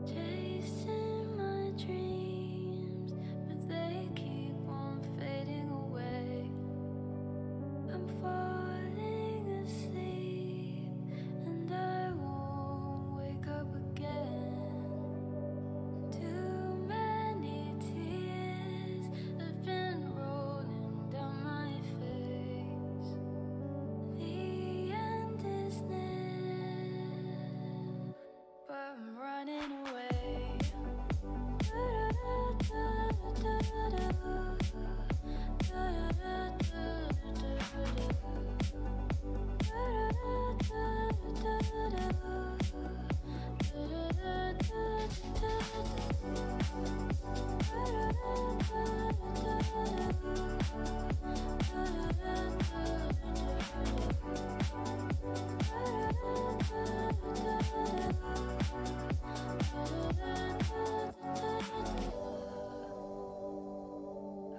Chasing my dreams, but they keep on fading away. I'm falling asleep, and I won't wake up again. Too many tears have been rolling down my face. The end is near, but I'm running away.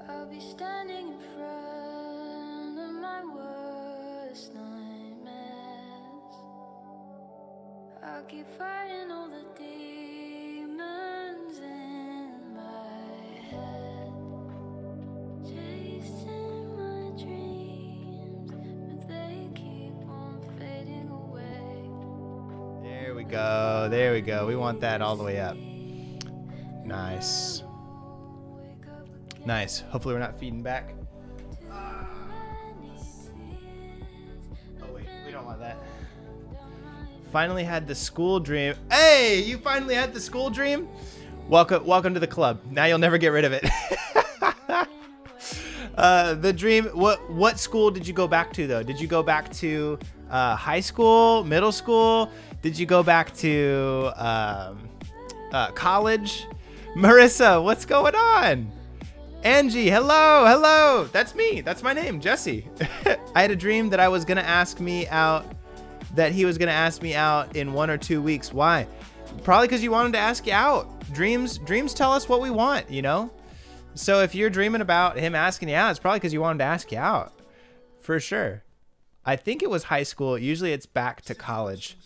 I'll be standing in front of my worst nightmares. I'll keep fighting all the demons in my head. Chasing my dreams, but they keep on fading away. There we go. There we go. We want that all the way up. Nice. Nice. Hopefully we're not feeding back. Oh wait, we don't want that. Finally had the school dream. Hey, you finally had the school dream? Welcome to the club. Now you'll never get rid of it. The dream, what school did you go back to though? Did you go back to high school, middle school? Did you go back to college? Marissa, what's going on? Angie, hello. That's me. That's my name, Jesse. I had a dream that I was gonna ask me out, that he was gonna ask me out in 1 or 2 weeks. Why? Probably because you wanted to ask you out. Dreams tell us what we want, you know? So if you're dreaming about him asking you out, it's probably because you wanted to ask you out. For sure. I think it was high school. Usually it's back to college.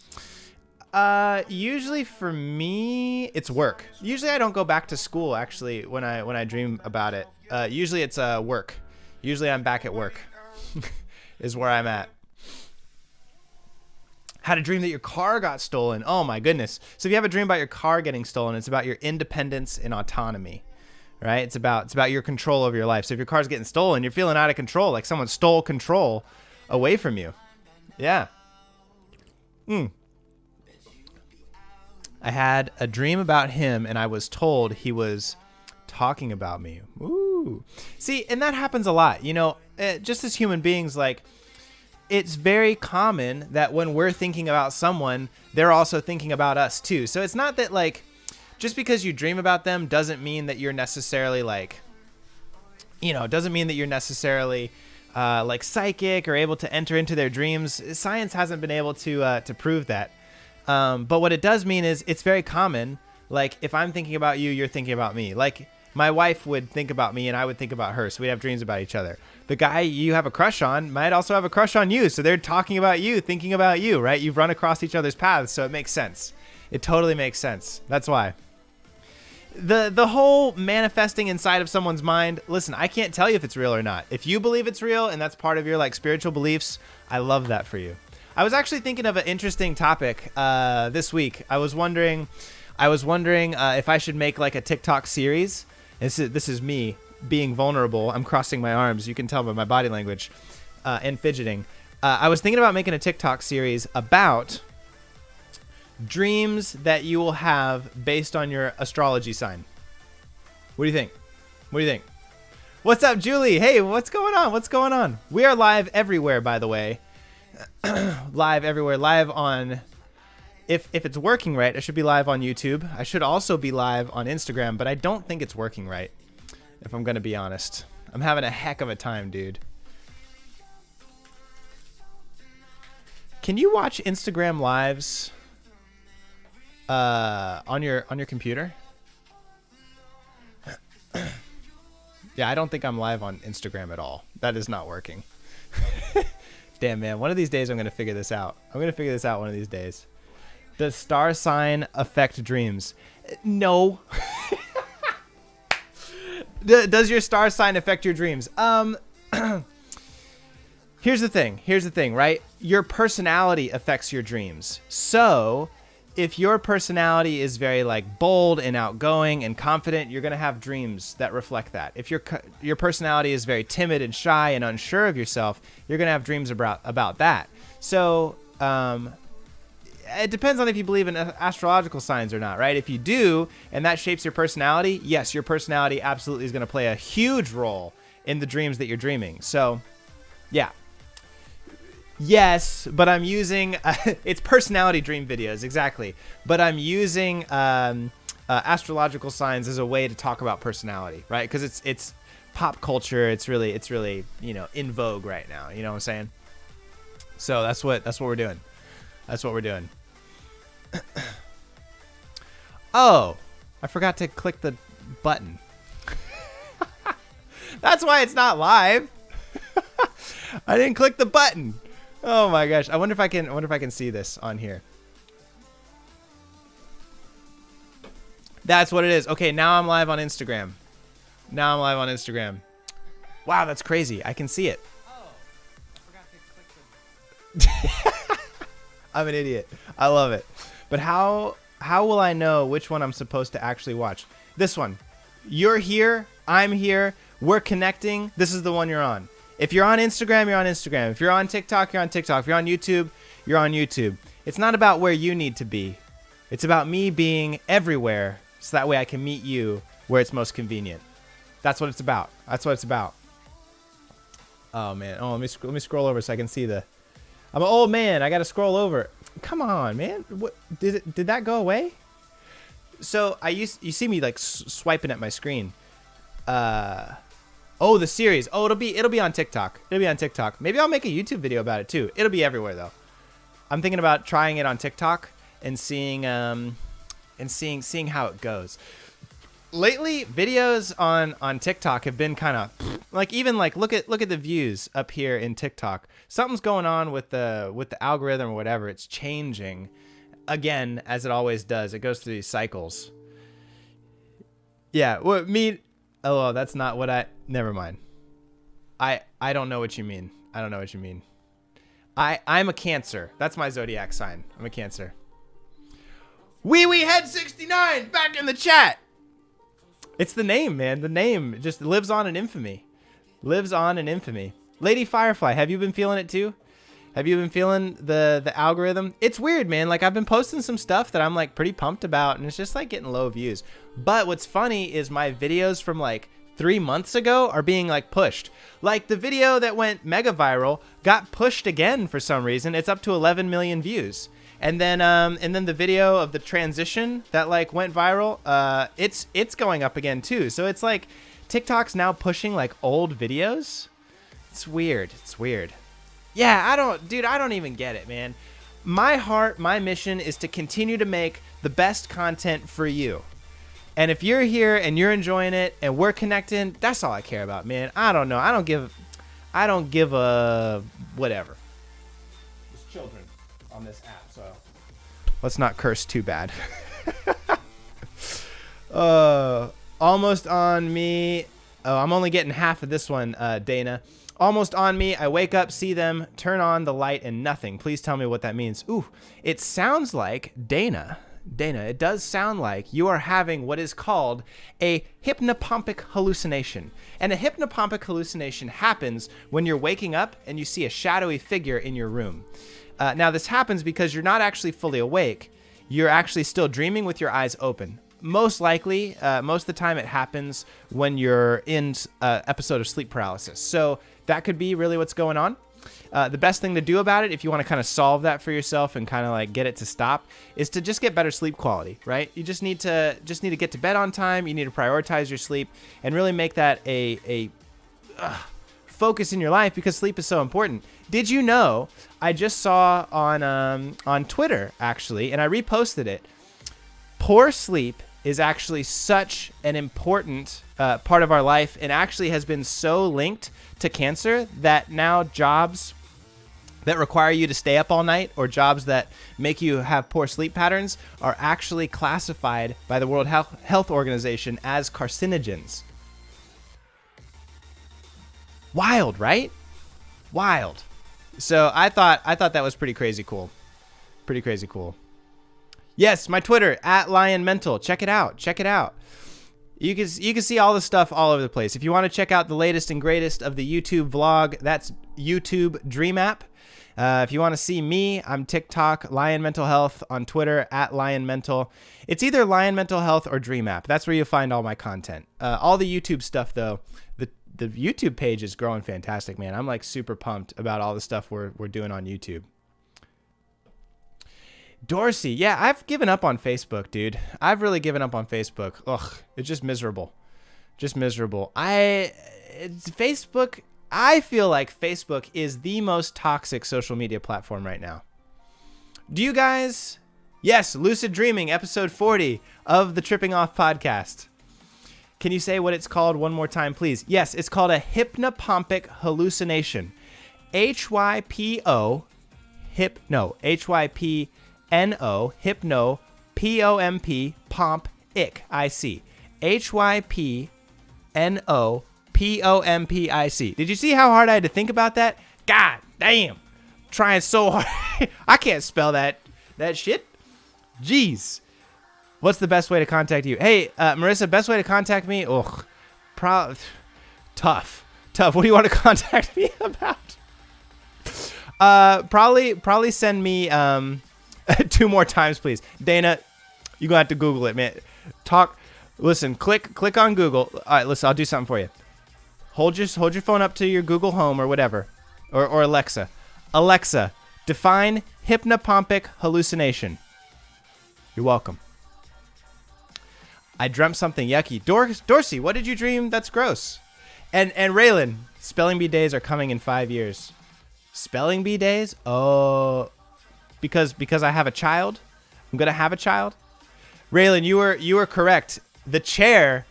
Usually for me, it's work. Usually I don't go back to school actually when I dream about it. Usually it's work. Usually I'm back at work is where I'm at. Had a dream that your car got stolen. Oh my goodness. So if you have a dream about your car getting stolen, it's about your independence and autonomy, right? It's about your control over your life. So if your car's getting stolen, you're feeling out of control, like someone stole control away from you. Yeah. I had a dream about him and I was told he was talking about me. Ooh. See, and that happens a lot. You know, just as human beings, like, it's very common that when we're thinking about someone, they're also thinking about us too. So it's not that, like, just because you dream about them doesn't mean that you're necessarily like, you know, doesn't mean that you're necessarily like psychic or able to enter into their dreams. Science hasn't been able to prove that. But what it does mean is it's very common. Like if I'm thinking about you, you're thinking about me. Like my wife would think about me and I would think about her. So we'd have dreams about each other. The guy you have a crush on might also have a crush on you. So they're talking about you, thinking about you, right? You've run across each other's paths. So it makes sense. It totally makes sense. That's why. The whole manifesting inside of someone's mind, listen, I can't tell you if it's real or not. If you believe it's real and that's part of your like spiritual beliefs, I love that for you. I was actually thinking of an interesting topic this week. I was wondering if I should make like a TikTok series. This is me being vulnerable. I'm crossing my arms. You can tell by my body language and fidgeting. I was thinking about making a TikTok series about dreams that you will have based on your astrology sign. What do you think? What do you think? What's up, Julie? Hey, what's going on? What's going on? We are live everywhere, by the way. Live everywhere. Live on, if it's working right, I should be live on YouTube. I should also be live on Instagram, but I don't think it's working right, if I'm going to be honest. I'm having a heck of a time, dude. Can you watch Instagram lives on your computer? Yeah, I don't think I'm live on Instagram at all. That is not working. Damn, man. One of these days I'm going to figure this out. I'm going to figure this out one of these days. Does star sign affect dreams? No. Does your star sign affect your dreams? Here's the thing, right? Your personality affects your dreams. So if your personality is very like bold and outgoing and confident, you're going to have dreams that reflect that. If your personality is very timid and shy and unsure of yourself, you're going to have dreams about that. So it depends on if you believe in astrological signs or not, right? If you do, and that shapes your personality, yes, your personality absolutely is going to play a huge role in the dreams that you're dreaming. So yeah. Yes, but I'm using it's personality dream videos, exactly. But I'm using astrological signs as a way to talk about personality, right? Because it's pop culture. It's really in vogue right now. You know what I'm saying? So that's what we're doing. That's what we're doing. Oh, I forgot to click the button. That's why it's not live. I didn't click the button. Oh my gosh. I wonder if I can see this on here. That's what it is. Okay, now I'm live on Instagram. Wow, that's crazy. I can see it. Oh, I forgot to click the I'm an idiot. I love it. But how will I know which one I'm supposed to actually watch? This one. You're here, I'm here, we're connecting. This is the one you're on. If you're on Instagram, you're on Instagram. If you're on TikTok, you're on TikTok. If you're on YouTube, you're on YouTube. It's not about where you need to be. It's about me being everywhere so that way I can meet you where it's most convenient. That's what it's about. Oh, man. Oh, let me scroll over so I can see the... I'm an old man. I got to scroll over. Come on, man. What did that go away? So you see me like swiping at my screen. Oh, the series. Oh, it'll be on TikTok. Maybe I'll make a YouTube video about it too. It'll be everywhere though. I'm thinking about trying it on TikTok and seeing how it goes. Lately, videos on TikTok have been kind of like, even like look at the views up here in TikTok. Something's going on with the algorithm or whatever. It's changing again, as it always does. It goes through these cycles. Yeah, oh, that's not what never mind. I don't know what you mean. I'm a Cancer. That's my zodiac sign. I'm a Cancer. Wee Head 69 back in the chat. It's the name, man. The name just lives on in infamy. Lady Firefly, have you been feeling it too? Have you been feeling the algorithm? It's weird, man. Like, I've been posting some stuff that I'm like pretty pumped about, and it's just like getting low views. But what's funny is my videos from like 3 months ago are being like pushed. Like the video that went mega viral got pushed again for some reason. It's up to 11 million views. And then the video of the transition that like went viral, it's going up again too. So it's like TikTok's now pushing like old videos. It's weird. Yeah, I don't even get it, man. My mission is to continue to make the best content for you. And if you're here and you're enjoying it and we're connecting, that's all I care about, man. I don't know. I don't give a whatever. There's children on this app, so let's not curse too bad. Almost on me. Oh, I'm only getting half of this one, Dana. Almost on me. I wake up, see them, turn on the light, and nothing. Please tell me what that means. Ooh, it sounds like Dana, it does sound like you are having what is called a hypnopompic hallucination. And a hypnopompic hallucination happens when you're waking up and you see a shadowy figure in your room. Now, this happens because you're not actually fully awake. You're actually still dreaming with your eyes open. Most likely, most of the time it happens when you're in an episode of sleep paralysis. So that could be really what's going on. The best thing to do about it, if you want to kind of solve that for yourself and kind of like get it to stop, is to just get better sleep quality, right? You just need to get to bed on time. You need to prioritize your sleep and really make that a focus in your life, because sleep is so important. Did you know, I just saw on Twitter actually, and I reposted it, poor sleep is actually such an important part of our life, and actually has been so linked to cancer that now jobs that require you to stay up all night or jobs that make you have poor sleep patterns are actually classified by the World Health Organization as carcinogens. Wild, right? Wild. So I thought that was pretty crazy cool. Pretty crazy cool. Yes, my Twitter @LionMental. Check it out. Check it out. You can see all the stuff all over the place. If you want to check out the latest and greatest of the YouTube vlog, that's YouTube Dream App. If you want to see me, I'm TikTok, Lion Mental Health, on Twitter @LionMental. It's either Lion Mental Health or Dream App. That's where you'll find all my content. All the YouTube stuff, though, the YouTube page is growing fantastic, man. I'm like super pumped about all the stuff we're doing on YouTube. Dorsey, yeah, I've given up on Facebook, dude. I've really given up on Facebook. Ugh, it's just miserable. Just miserable. Facebook, I feel like Facebook is the most toxic social media platform right now. Do you guys? Yes, Lucid Dreaming, episode 40 of the Tripping Off podcast. Can you say what it's called one more time, please? Yes, it's called a hypnopompic hallucination. HYPO, hypno, HYPNO, hypno, POMP, pomp, ic, IC. HYPNO, POMPIC. Did you see how hard I had to think about that? God damn. Trying so hard. I can't spell that shit. Jeez. What's the best way to contact you? Hey, Marissa, best way to contact me? Ugh. Tough. What do you want to contact me about? Probably send me 2 more times, please. Dana, you're going to have to Google it, man. Listen, click on Google. All right, listen, I'll do something for you. Hold your phone up to your Google Home or whatever, or Alexa. Alexa, define hypnopompic hallucination. You're welcome. I dreamt something yucky. Dorsey, what did you dream that's gross? And Raylan, spelling bee days are coming in 5 years. Spelling bee days? Oh, because I have a child? I'm going to have a child? Raylan, you were correct. The chair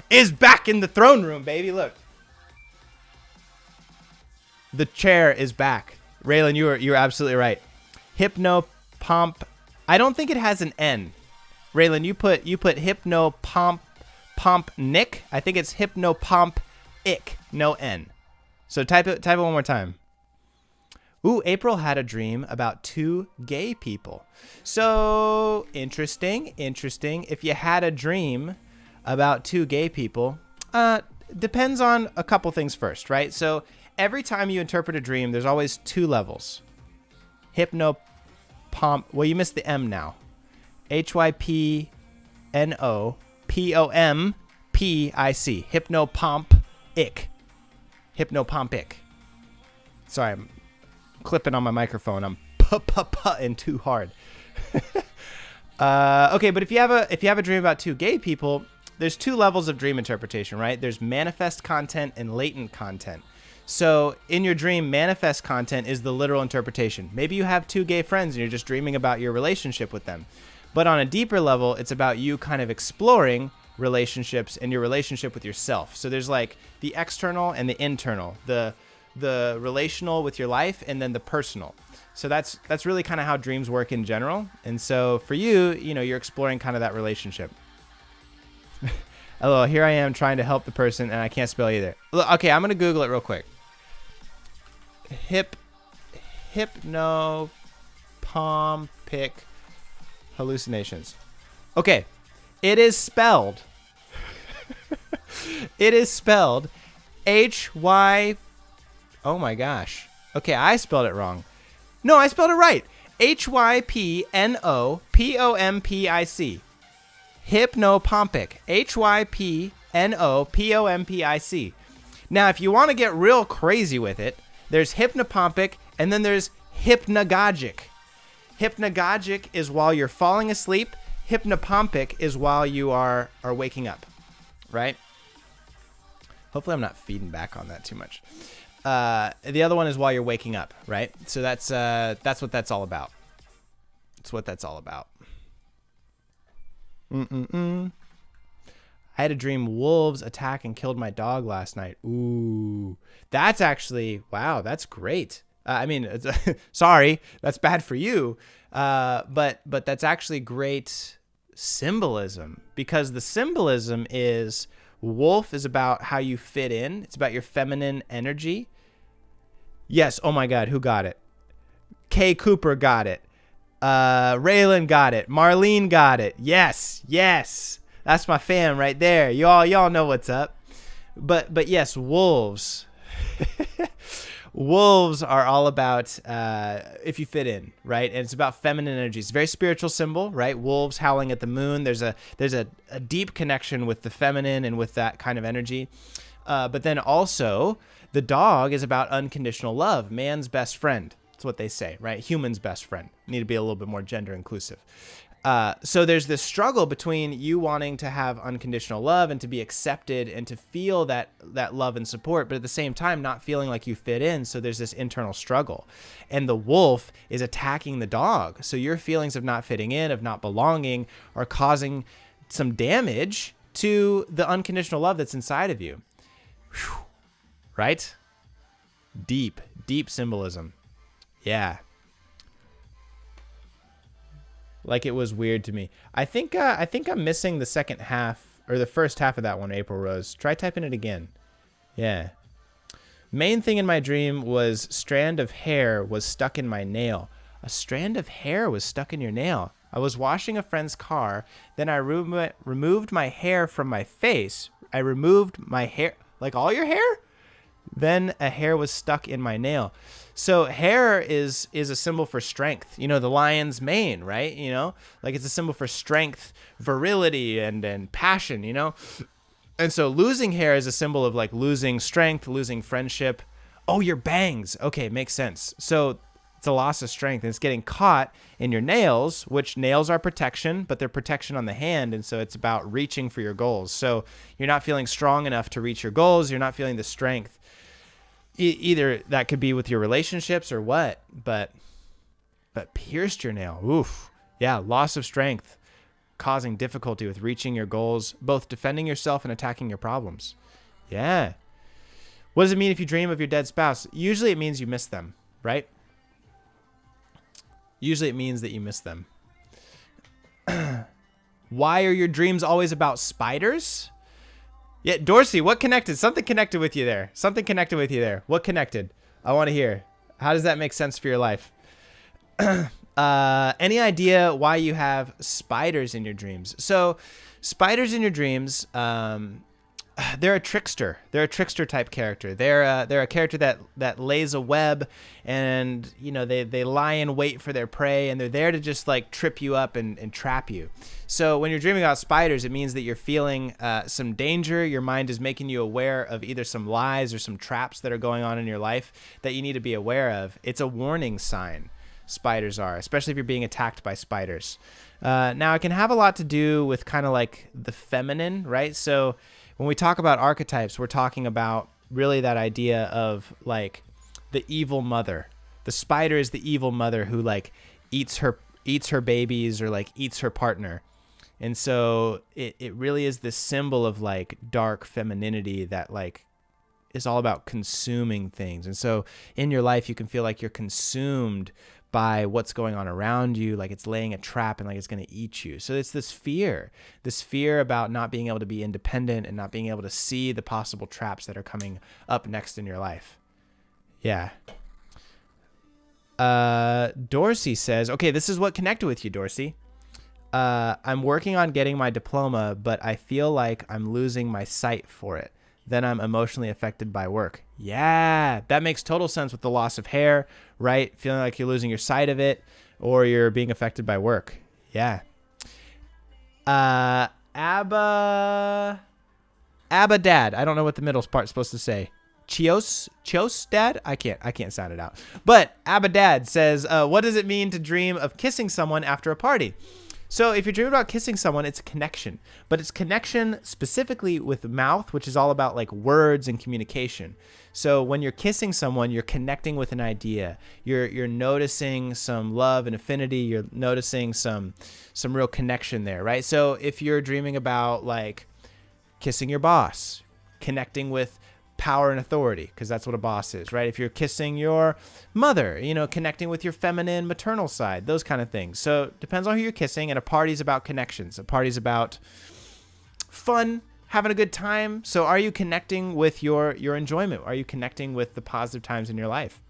is back in the throne room, baby. Look. The chair is back. Raylan, you were absolutely right. Hypnopomp. I don't think it has an N. Raylan, you put hypnopomp I think it's hypnopompic, no N. So type it one more time. Ooh, April had a dream about 2 gay people. So interesting. If you had a dream about 2 gay people, depends on a couple things first, right? So every time you interpret a dream, there's always 2 levels. Hypnopomp. Well, you missed the M now. HYPNOPOMPIC. Hypnopompic. Sorry, I'm clipping on my microphone. I'm putting too hard. Okay, but if you have a dream about 2 gay people, there's 2 levels of dream interpretation, right? There's manifest content and latent content. So in your dream, manifest content is the literal interpretation. Maybe you have 2 gay friends and you're just dreaming about your relationship with them. But on a deeper level, it's about you kind of exploring relationships and your relationship with yourself. So there's like the external and the internal, the relational with your life, and then the personal. So that's really kind of how dreams work in general. And so for you, you're exploring kind of that relationship. Hello, here I am trying to help the person and I can't spell either. Okay, I'm going to Google it real quick. Hypnopompic hallucinations. Okay, it is spelled HY. Oh my gosh. Okay, I spelled it wrong. No, I spelled it right. HYPNOPOMPIC. Hypnopompic. HYPNOPOMPIC. Now, if you want to get real crazy with it, there's hypnopompic and then there's hypnagogic. Hypnagogic is while you're falling asleep. Hypnopompic is while you are waking up, right? Hopefully I'm not feeding back on that too much. The other one is while you're waking up, right? So that's what that's all about. That's what that's all about. I had a dream wolves attacked and killed my dog last night. Ooh, that's actually, wow, that's great. I mean, sorry, that's bad for you. But that's actually great symbolism, because the symbolism is wolf is about how you fit in. It's about your feminine energy. Yes. Oh my God. Who got it? Kay Cooper got it. Raylan got it. Marlene got it. Yes. Yes. That's my fam right there. Y'all know what's up. But yes, wolves. Wolves are all about if you fit in, right? And it's about feminine energy. It's a very spiritual symbol, right? Wolves howling at the moon. There's a deep connection with the feminine and with that kind of energy. But then also, the dog is about unconditional love, man's best friend. That's what they say, right? Human's best friend. Need to be a little bit more gender inclusive. So there's this struggle between you wanting to have unconditional love and to be accepted and to feel that love and support, but at the same time not feeling like you fit in. So there's this internal struggle, and the wolf is attacking the dog. So your feelings of not fitting in, of not belonging, are causing some damage to the unconditional love that's inside of you. Whew. Right? Deep symbolism. Yeah. Like, it was weird to me. I think I'm missing the second half, or the first half of that one, April Rose. Try typing it again. Yeah. Main thing in my dream was strand of hair was stuck in my nail. A strand of hair was stuck in your nail. I was washing a friend's car. Then I removed my hair from my face. I removed my hair. Like, all your hair? Then a hair was stuck in my nail. So hair is a symbol for strength. You know, the lion's mane, right? You know, like, it's a symbol for strength, virility, and passion, you know? And so losing hair is a symbol of, like, losing strength, losing friendship. Oh, your bangs. Okay, makes sense. So it's a loss of strength, and it's getting caught in your nails, which nails are protection, but they're protection on the hand. And so it's about reaching for your goals. So you're not feeling strong enough to reach your goals. You're not feeling the strength. Either that could be with your relationships or what, but pierced your nail. Oof. Yeah, loss of strength, causing difficulty with reaching your goals, both defending yourself and attacking your problems. Yeah. What does it mean if you dream of your dead spouse? Usually it means you miss them, right? Usually it means that you miss them. Why are your dreams always about spiders? Yeah, Dorsey, what connected? Something connected with you there. What connected? I want to hear. How does that make sense for your life? Any idea why you have spiders in your dreams? So spiders in your dreams, they're a trickster. They're a trickster type character. They're a character that lays a web, and you know they lie in wait for their prey, and they're there to just like trip you up and trap you. So when you're dreaming about spiders, it means that you're feeling some danger. Your mind is making you aware of either some lies or some traps that are going on in your life that you need to be aware of. It's a warning sign. Spiders are, especially if you're being attacked by spiders. Now it can have a lot to do with kind of like the feminine, right? So when we talk about archetypes, we're talking about really that idea of like the evil mother. The spider is the evil mother who like eats her babies or like eats her partner. And so it really is this symbol of like dark femininity that like is all about consuming things. And so in your life, you can feel like you're consumed by what's going on around you, like it's laying a trap and like it's going to eat you. So it's this fear about not being able to be independent and not being able to see the possible traps that are coming up next in your life. Yeah. Dorsey says, okay, this is what connected with you, Dorsey. I'm working on getting my diploma, but I feel like I'm losing my sight for it. Then I'm emotionally affected by work. Yeah, that makes total sense with the loss of hair, right? Feeling like you're losing your sight of it, or you're being affected by work. Yeah. Abba Dad. I don't know what the middle part's supposed to say. Chios Dad? I can't sound it out. But Abba Dad says, what does it mean to dream of kissing someone after a party? So if you're dreaming about kissing someone, it's a connection, but it's connection specifically with the mouth, which is all about like words and communication. So when you're kissing someone, you're connecting with an idea. You're noticing some love and affinity. You're noticing some real connection there, right? So if you're dreaming about like kissing your boss, connecting with power and authority, because that's what a boss is, right? If you're kissing your mother, connecting with your feminine maternal side, those kind of things. So depends on who you're kissing, and a party's about connections. A party's about fun, having a good time. So are you connecting with your enjoyment? Are you connecting with the positive times in your life?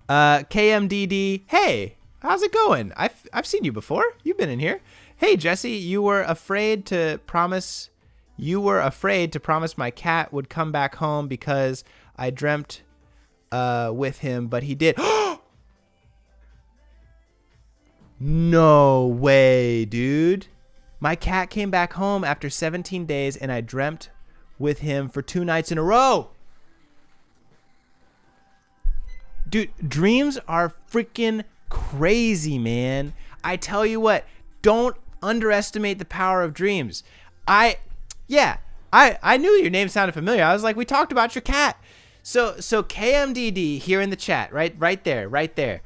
KMDD, hey, how's it going? I've seen you before. You've been in here. Hey, Jesse, you were afraid to promise my cat would come back home because I dreamt with him, but he did. No way, dude. My cat came back home after 17 days and I dreamt with him for 2 nights in a row. Dude, dreams are freaking crazy, man. I tell you what, don't underestimate the power of dreams. I knew your name sounded familiar. I was like, we talked about your cat. So KMDD here in the chat, right there.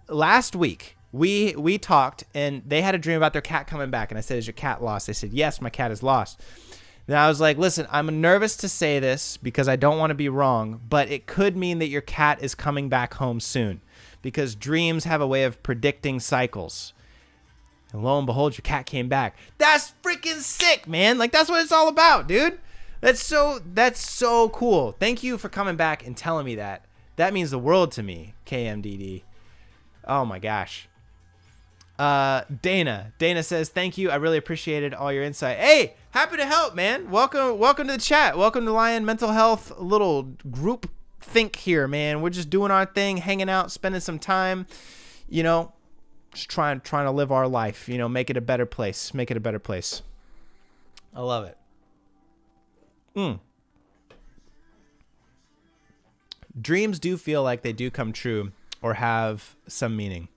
Last week, we talked, and they had a dream about their cat coming back, and I said, is your cat lost? They said, yes, my cat is lost. Then I was like, listen, I'm nervous to say this because I don't want to be wrong, but it could mean that your cat is coming back home soon, because dreams have a way of predicting cycles. And lo and behold, your cat came back. That's freaking sick, man. Like, that's what it's all about, dude. That's so cool. Thank you for coming back and telling me that. That means the world to me, KMDD. Oh my gosh. Dana says, thank you. I really appreciated all your insight. Hey, happy to help, man. Welcome to the chat. Welcome to Lion Mental Health little group think here, man. We're just doing our thing, hanging out, spending some time, just trying to live our life, make it a better place. I love it. Dreams do feel like they do come true or have some meaning.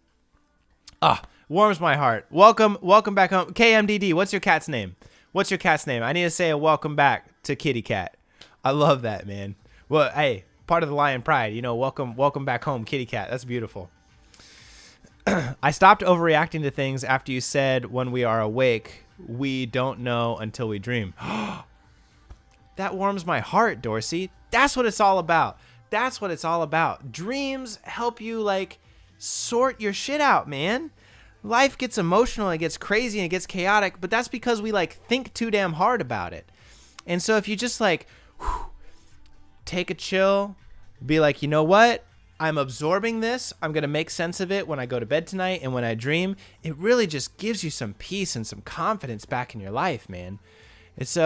Warms my heart. Welcome back home. KMDD, what's your cat's name? I need to say a welcome back to Kitty Cat. I love that, man. Well, hey, part of the Lion Pride, welcome back home, Kitty Cat. That's beautiful. I stopped overreacting to things after you said when we are awake, we don't know until we dream. That warms my heart, Dorsey. That's what it's all about. Dreams help you, sort your shit out, man. Life gets emotional, it gets crazy, and it gets chaotic, but that's because we, think too damn hard about it. And so if you just, take a chill, be like, you know what? I'm absorbing this. I'm going to make sense of it when I go to bed tonight and when I dream. It really just gives you some peace and some confidence back in your life, man. It's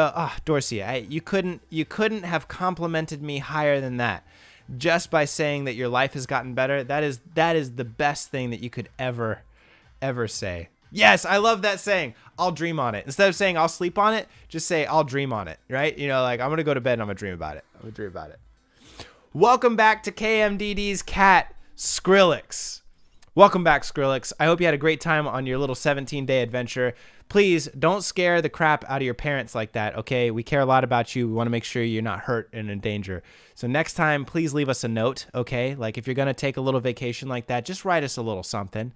Dorsey, you couldn't have complimented me higher than that. Just by saying that your life has gotten better, that is the best thing that you could ever say. Yes, I love that saying. I'll dream on it. Instead of saying I'll sleep on it, just say I'll dream on it, right? I'm going to go to bed and I'm going to dream about it. Welcome back to KMDD's cat, Skrillex. Welcome back, Skrillex. I hope you had a great time on your little 17-day adventure. Please don't scare the crap out of your parents like that, okay? We care a lot about you. We want to make sure you're not hurt and in danger. So next time, please leave us a note, okay? If you're going to take a little vacation like that, just write us a little something.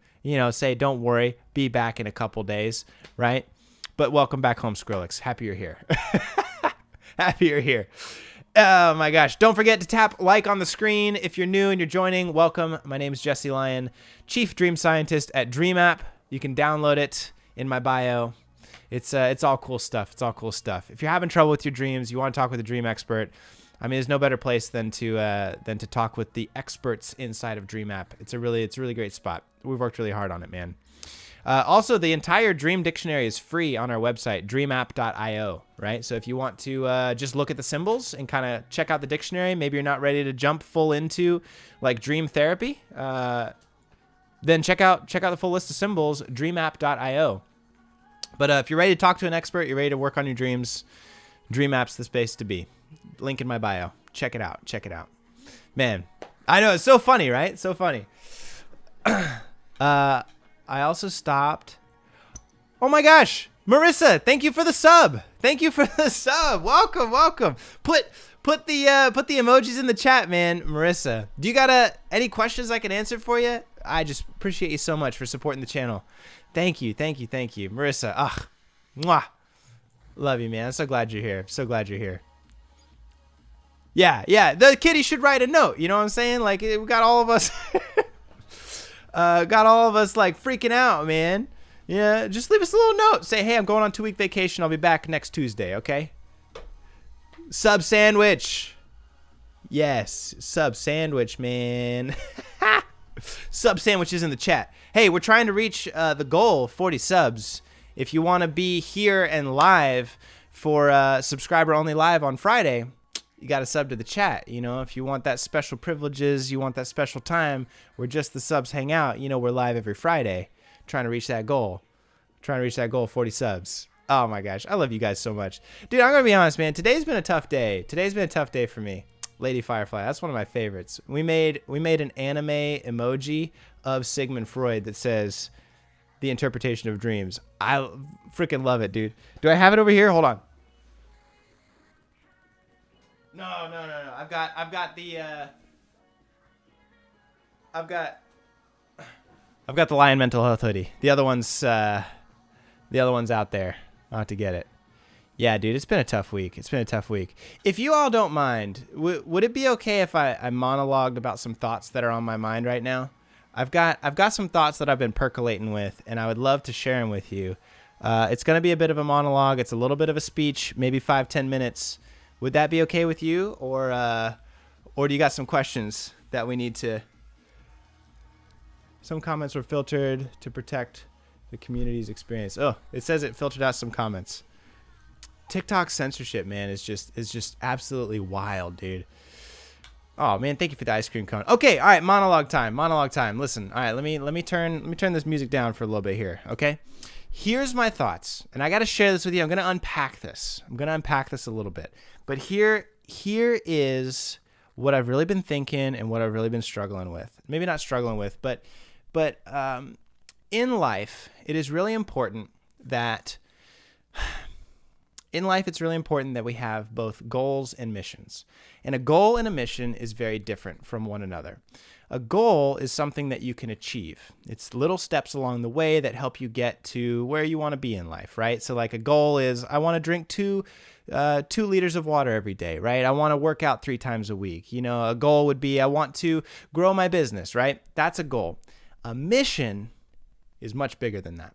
Say, don't worry, be back in a couple days, right? But welcome back home, Skrillex. Happy you're here. Happy you're here. Oh my gosh. Don't forget to tap like on the screen. If you're new and you're joining, welcome. My name is Jesse Lyon, Chief Dream Scientist at DreamApp. You can download it in my bio. It's all cool stuff. If you're having trouble with your dreams, you want to talk with a dream expert, there's no better place than to talk with the experts inside of DreamApp. It's a really great spot. We've worked really hard on it, man. Also, the entire Dream Dictionary is free on our website, dreamapp.io, right? So if you want to just look at the symbols and kind of check out the dictionary, maybe you're not ready to jump full into dream therapy, then check out the full list of symbols, dreamapp.io. But if you're ready to talk to an expert, you're ready to work on your dreams, DreamApp's the space to be. Link in my bio. Check it out. Man, I know, it's so funny, right? So funny. I also stopped. Oh my gosh, Marissa, thank you for the sub. Welcome. Put the emojis in the chat, man. Marissa, do you got any questions I can answer for you? I just appreciate you so much for supporting the channel. Thank you, Marissa. Mwah. Love you, man. I'm so glad you're here. Yeah. The kitty should write a note. You know what I'm saying? Like, we got all of us, like freaking out, man. Yeah, just leave us a little note. Say, hey, I'm going on 2-week vacation. I'll be back next Tuesday, okay? Sub sandwich. Yes, sub sandwich, man. Sub sandwiches in the chat. Hey, we're trying to reach the goal of 40 subs. If you want to be here and live for subscriber only live on Friday, you got to sub to the chat. You know, if you want that special privileges, you want that special time where just the subs hang out, you know, we're live every Friday trying to reach that goal. 40 subs. Oh my gosh, I love you guys so much. Dude, I'm going to be honest, man. Today's been a tough day. For me. Lady Firefly, that's one of my favorites. We made an anime emoji of Sigmund Freud that says the interpretation of dreams. I freaking love it, dude. Do I have it over here? Hold on. No. I've got the Lion Mental Health hoodie. The other one's out there. I'll have to get it. Yeah, dude, it's been a tough week. If you all don't mind, would it be okay if I monologued about some thoughts that are on my mind right now? I've got some thoughts that I've been percolating with, and I would love to share them with you. It's going to be a bit of a monologue. It's a little bit of a speech, maybe 5-10 minutes. Would that be okay with you, or do you got some questions that we need to? Some comments were filtered to protect the community's experience. Oh, it says it filtered out some comments. TikTok censorship, man, is just absolutely wild, dude. Oh man, thank you for the ice cream cone. Okay, all right, monologue time. Listen, all right, let me turn this music down for a little bit here. Okay, here's my thoughts, and I got to share this with you. I'm gonna unpack this. A little bit, but here is what I've really been thinking and what I've really been struggling with. Maybe not struggling with, but in life, it is really important that. In life, it's really important that we have both goals and missions. And a goal and a mission is very different from one another. A goal is something that you can achieve. It's little steps along the way that help you get to where you want to be in life, right? So like a goal is I want to drink 2 liters of water every day, right? I want to work out 3 times a week. You know, a goal would be I want to grow my business, right? That's a goal. A mission is much bigger than that.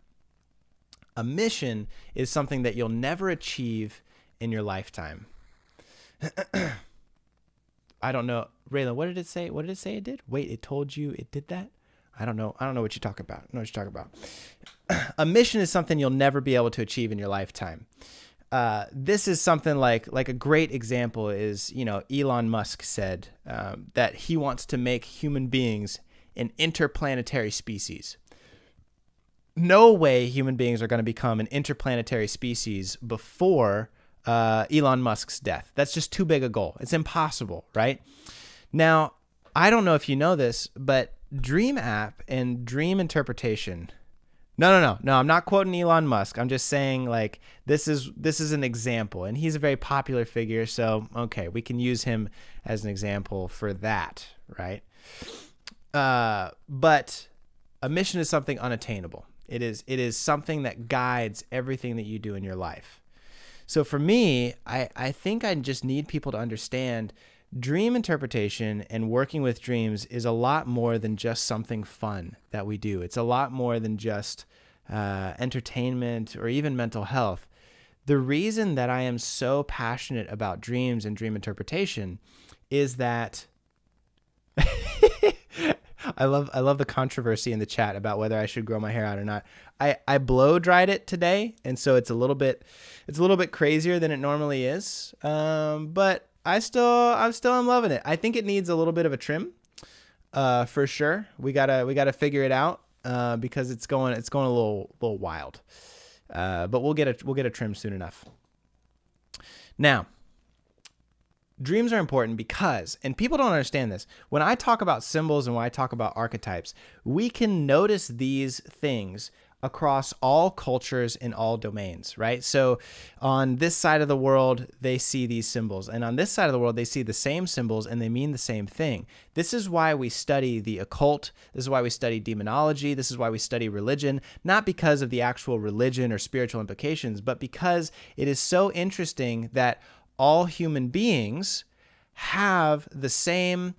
A mission is something that you'll never achieve in your lifetime. I don't know. Raylan, what did it say? What did it say it did? Wait, it told you it did that? I don't know what you're talking about. A mission is something you'll never be able to achieve in your lifetime. This is something like a great example is, you know, Elon Musk said that he wants to make human beings an interplanetary species. No way human beings are going to become an interplanetary species before Elon Musk's death. That's just too big a goal. It's impossible, right? Now, I don't know if you know this, but Dream App and dream interpretation. No. I'm not quoting Elon Musk. I'm just saying like this is an example, and he's a very popular figure. So okay, we can use him as an example for that, right? But a mission is something unattainable. It is something that guides everything that you do in your life. So for me, I think I just need people to understand dream interpretation and working with dreams is a lot more than just something fun that we do. It's a lot more than just entertainment or even mental health. The reason that I am so passionate about dreams and dream interpretation is that I love the controversy in the chat about whether I should grow my hair out or not. I blow dried it today, and so it's a little bit crazier than it normally is. But I'm still loving it. I think it needs a little bit of a trim, for sure. We gotta figure it out because it's going a little wild. But we'll get a trim soon enough. Now, dreams are important because, and people don't understand this, when I talk about symbols and when I talk about archetypes, we can notice these things across all cultures in all domains, right? So on this side of the world, they see these symbols. And on this side of the world, they see the same symbols and they mean the same thing. This is why we study the occult. This is why we study demonology. This is why we study religion, not because of the actual religion or spiritual implications, but because it is so interesting that all human beings have the same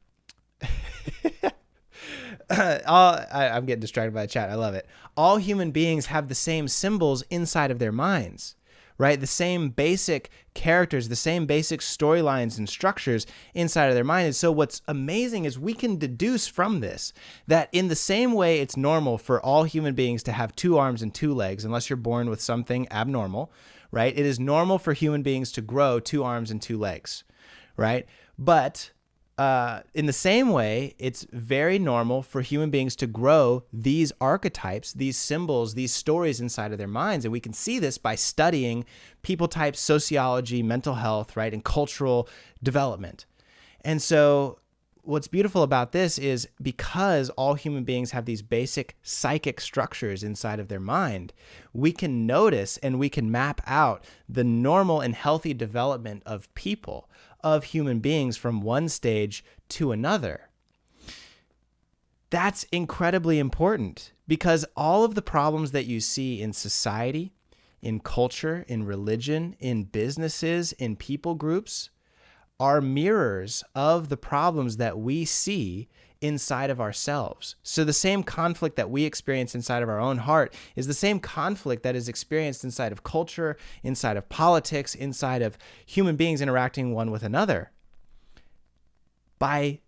I'm getting distracted by the chat. I love it. All human beings have the same symbols inside of their minds, right? The same basic characters, the same basic storylines and structures inside of their mind. And so what's amazing is we can deduce from this that in the same way it's normal for all human beings to have 2 arms and 2 legs, unless you're born with something abnormal, right? It is normal for human beings to grow 2 arms and 2 legs, right? But in the same way, it's very normal for human beings to grow these archetypes, these symbols, these stories inside of their minds. And we can see this by studying people types, sociology, mental health, right, and cultural development. And so what's beautiful about this is because all human beings have these basic psychic structures inside of their mind, we can notice and we can map out the normal and healthy development of people, of human beings from one stage to another. That's incredibly important because all of the problems that you see in society, in culture, in religion, in businesses, in people groups are mirrors of the problems that we see inside of ourselves. So the same conflict that we experience inside of our own heart is the same conflict that is experienced inside of culture, inside of politics, inside of human beings interacting one with another. By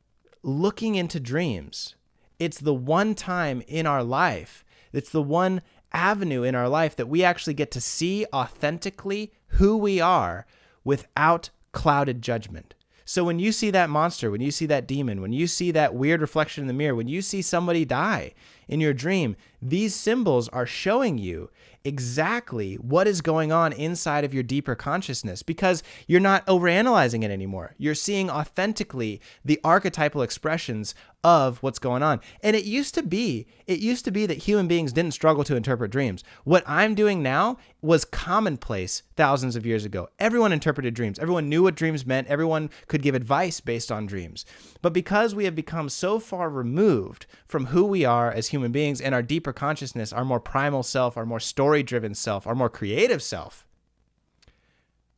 looking into dreams, it's the one time in our life, it's the one avenue in our life that we actually get to see authentically who we are without clouded judgment. So when you see that monster, when you see that demon, when you see that weird reflection in the mirror, when you see somebody die in your dream, these symbols are showing you exactly what is going on inside of your deeper consciousness because you're not overanalyzing it anymore. You're seeing authentically the archetypal expressions of what's going on. And it used to be that human beings didn't struggle to interpret dreams. What I'm doing now was commonplace thousands of years ago. Everyone interpreted dreams. Everyone knew what dreams meant. Everyone could give advice based on dreams. But because we have become so far removed from who we are as human beings and our deeper consciousness, our more primal self, our more story-driven self, our more creative self,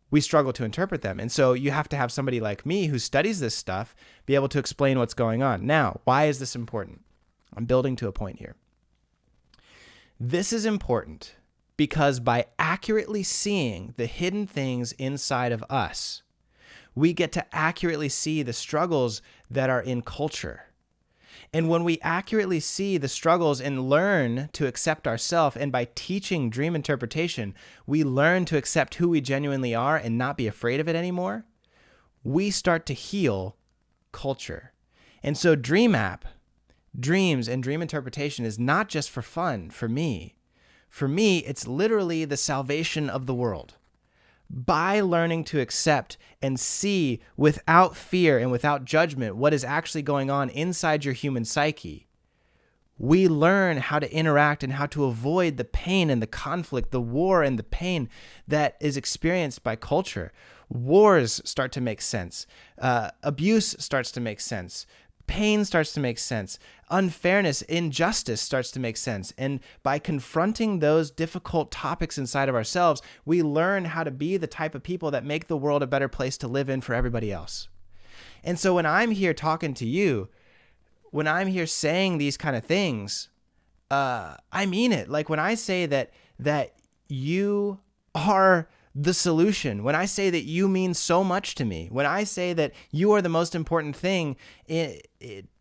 we struggle to interpret them. And so you have to have somebody like me who studies this stuff be able to explain what's going on. Now, why is this important? I'm building to a point here. This is important because by accurately seeing the hidden things inside of us, we get to accurately see the struggles that are in culture. And when we accurately see the struggles and learn to accept ourselves, and by teaching dream interpretation, we learn to accept who we genuinely are and not be afraid of it anymore, we start to heal culture. And so DreamApp, dreams and dream interpretation is not just for fun for me. For me, it's literally the salvation of the world. By learning to accept and see without fear and without judgment what is actually going on inside your human psyche, we learn how to interact and how to avoid the pain and the conflict, the war and the pain that is experienced by culture. Wars start to make sense. Abuse starts to make sense. Pain starts to make sense. Unfairness, injustice starts to make sense. And by confronting those difficult topics inside of ourselves, we learn how to be the type of people that make the world a better place to live in for everybody else. And so when I'm here talking to you, when I'm here saying these kind of things, I mean it. Like when I say that you are the solution, when I say that you mean so much to me, when I say that you are the most important thing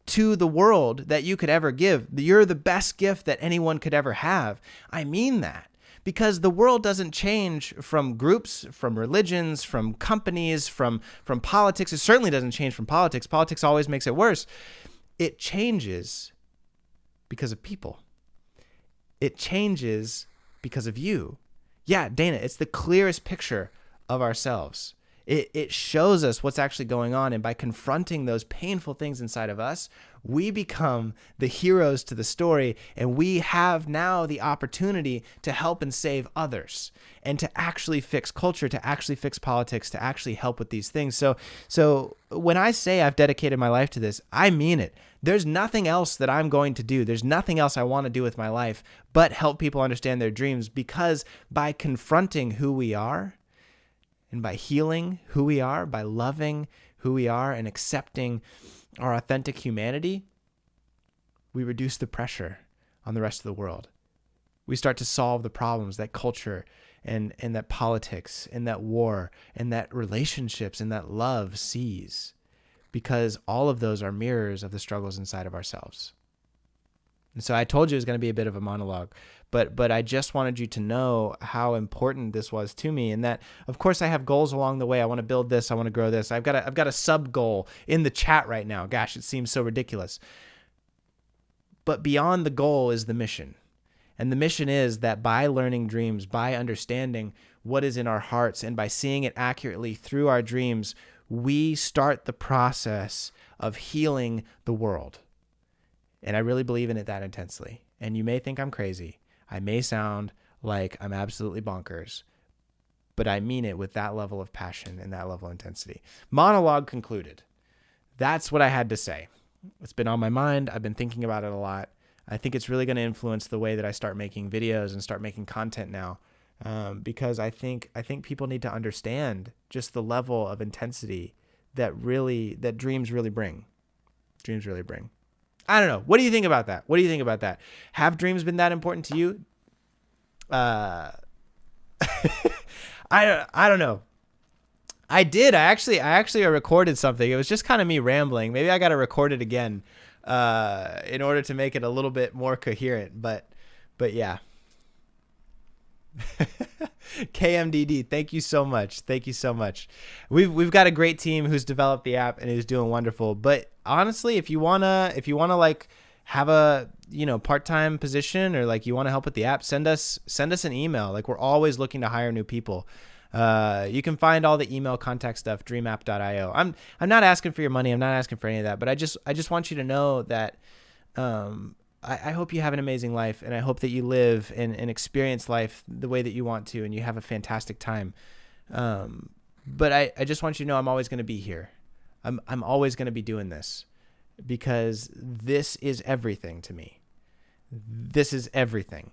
to the world that you could ever give, you're the best gift that anyone could ever have, I mean that. Because the world doesn't change from groups, from religions, from companies, from politics. It certainly doesn't change from politics. Politics always makes it worse. It changes because of people. It changes because of you. Yeah, Dana, it's the clearest picture of ourselves. It shows us what's actually going on. And by confronting those painful things inside of us, we become the heroes to the story. And we have now the opportunity to help and save others and to actually fix culture, to actually fix politics, to actually help with these things. So when I say I've dedicated my life to this, I mean it. There's nothing else that I'm going to do. There's nothing else I want to do with my life but help people understand their dreams, because by confronting who we are and by healing who we are, by loving who we are and accepting our authentic humanity, we reduce the pressure on the rest of the world. We start to solve the problems that culture and that politics and that war and that relationships and that love sees, because all of those are mirrors of the struggles inside of ourselves. And so I told you it was going to be a bit of a monologue, but I just wanted you to know how important this was to me, and that of course I have goals along the way. I want to build this. I want to grow this. I've got a sub goal in the chat right now. Gosh, it seems so ridiculous. But beyond the goal is the mission. And the mission is that by learning dreams, by understanding what is in our hearts, and by seeing it accurately through our dreams, we start the process of healing the world. And I really believe in it that intensely. And you may think I'm crazy. I may sound like I'm absolutely bonkers, but I mean it with that level of passion and that level of intensity. Monologue concluded. That's what I had to say. It's been on my mind. I've been thinking about it a lot. I think it's really going to influence the way that I start making videos and start making content now, because I think people need to understand just the level of intensity that dreams really bring. Dreams really bring. I don't know. What do you think about that? What do you think about that? Have dreams been that important to you? I don't know. I did. I actually recorded something. It was just kind of me rambling. Maybe I got to record it again in order to make it a little bit more coherent. But yeah. KMDD, thank you so much. Thank you so much. We've got a great team who's developed the app and is doing wonderful. But honestly, if you wanna like have a part-time position, or like you want to help with the app, send us an email. Like, we're always looking to hire new people. You can find all the email contact stuff, dreamapp.io. I'm not asking for your money. I'm not asking for any of that, but I just want you to know that I hope you have an amazing life, and I hope that you live and experience life the way that you want to, and you have a fantastic time. But I just want you to know I'm always going to be here. I'm always going to be doing this, because this is everything to me. This is everything.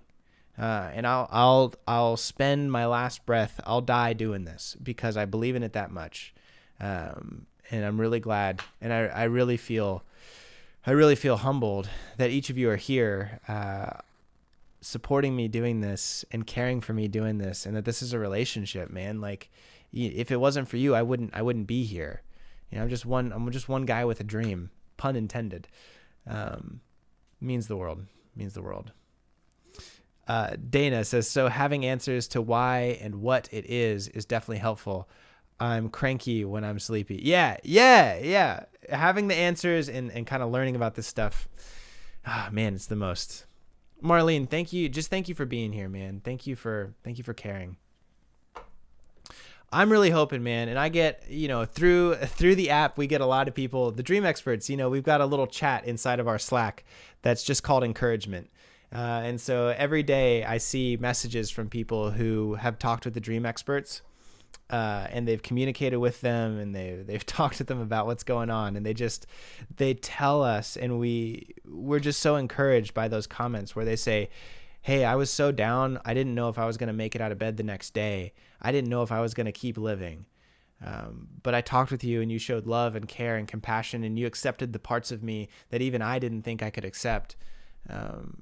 And I'll spend my last breath. I'll die doing this, because I believe in it that much. And I'm really glad. And I really feel humbled that each of you are here, supporting me doing this and caring for me doing this, and that this is a relationship, man. Like, if it wasn't for you, I wouldn't be here. I'm just one guy with a dream, pun intended. Means the world. Dana says, so having answers to why and what it is definitely helpful. I'm cranky when I'm sleepy. Yeah. Having the answers and kind of learning about this stuff. Man, it's the most. Marlene, thank you. Just thank you for being here, man. Thank you for caring. I'm really hoping, man, and I get, through the app, we get a lot of people, the Dream Experts, we've got a little chat inside of our Slack that's just called encouragement. And so every day I see messages from people who have talked with the Dream Experts, and they've communicated with them, and they've talked to them about what's going on, and they tell us, and we're just so encouraged by those comments where they say, hey, I was so down. I didn't know if I was going to make it out of bed the next day. I didn't know if I was going to keep living. But I talked with you, and you showed love and care and compassion, and you accepted the parts of me that even I didn't think I could accept. And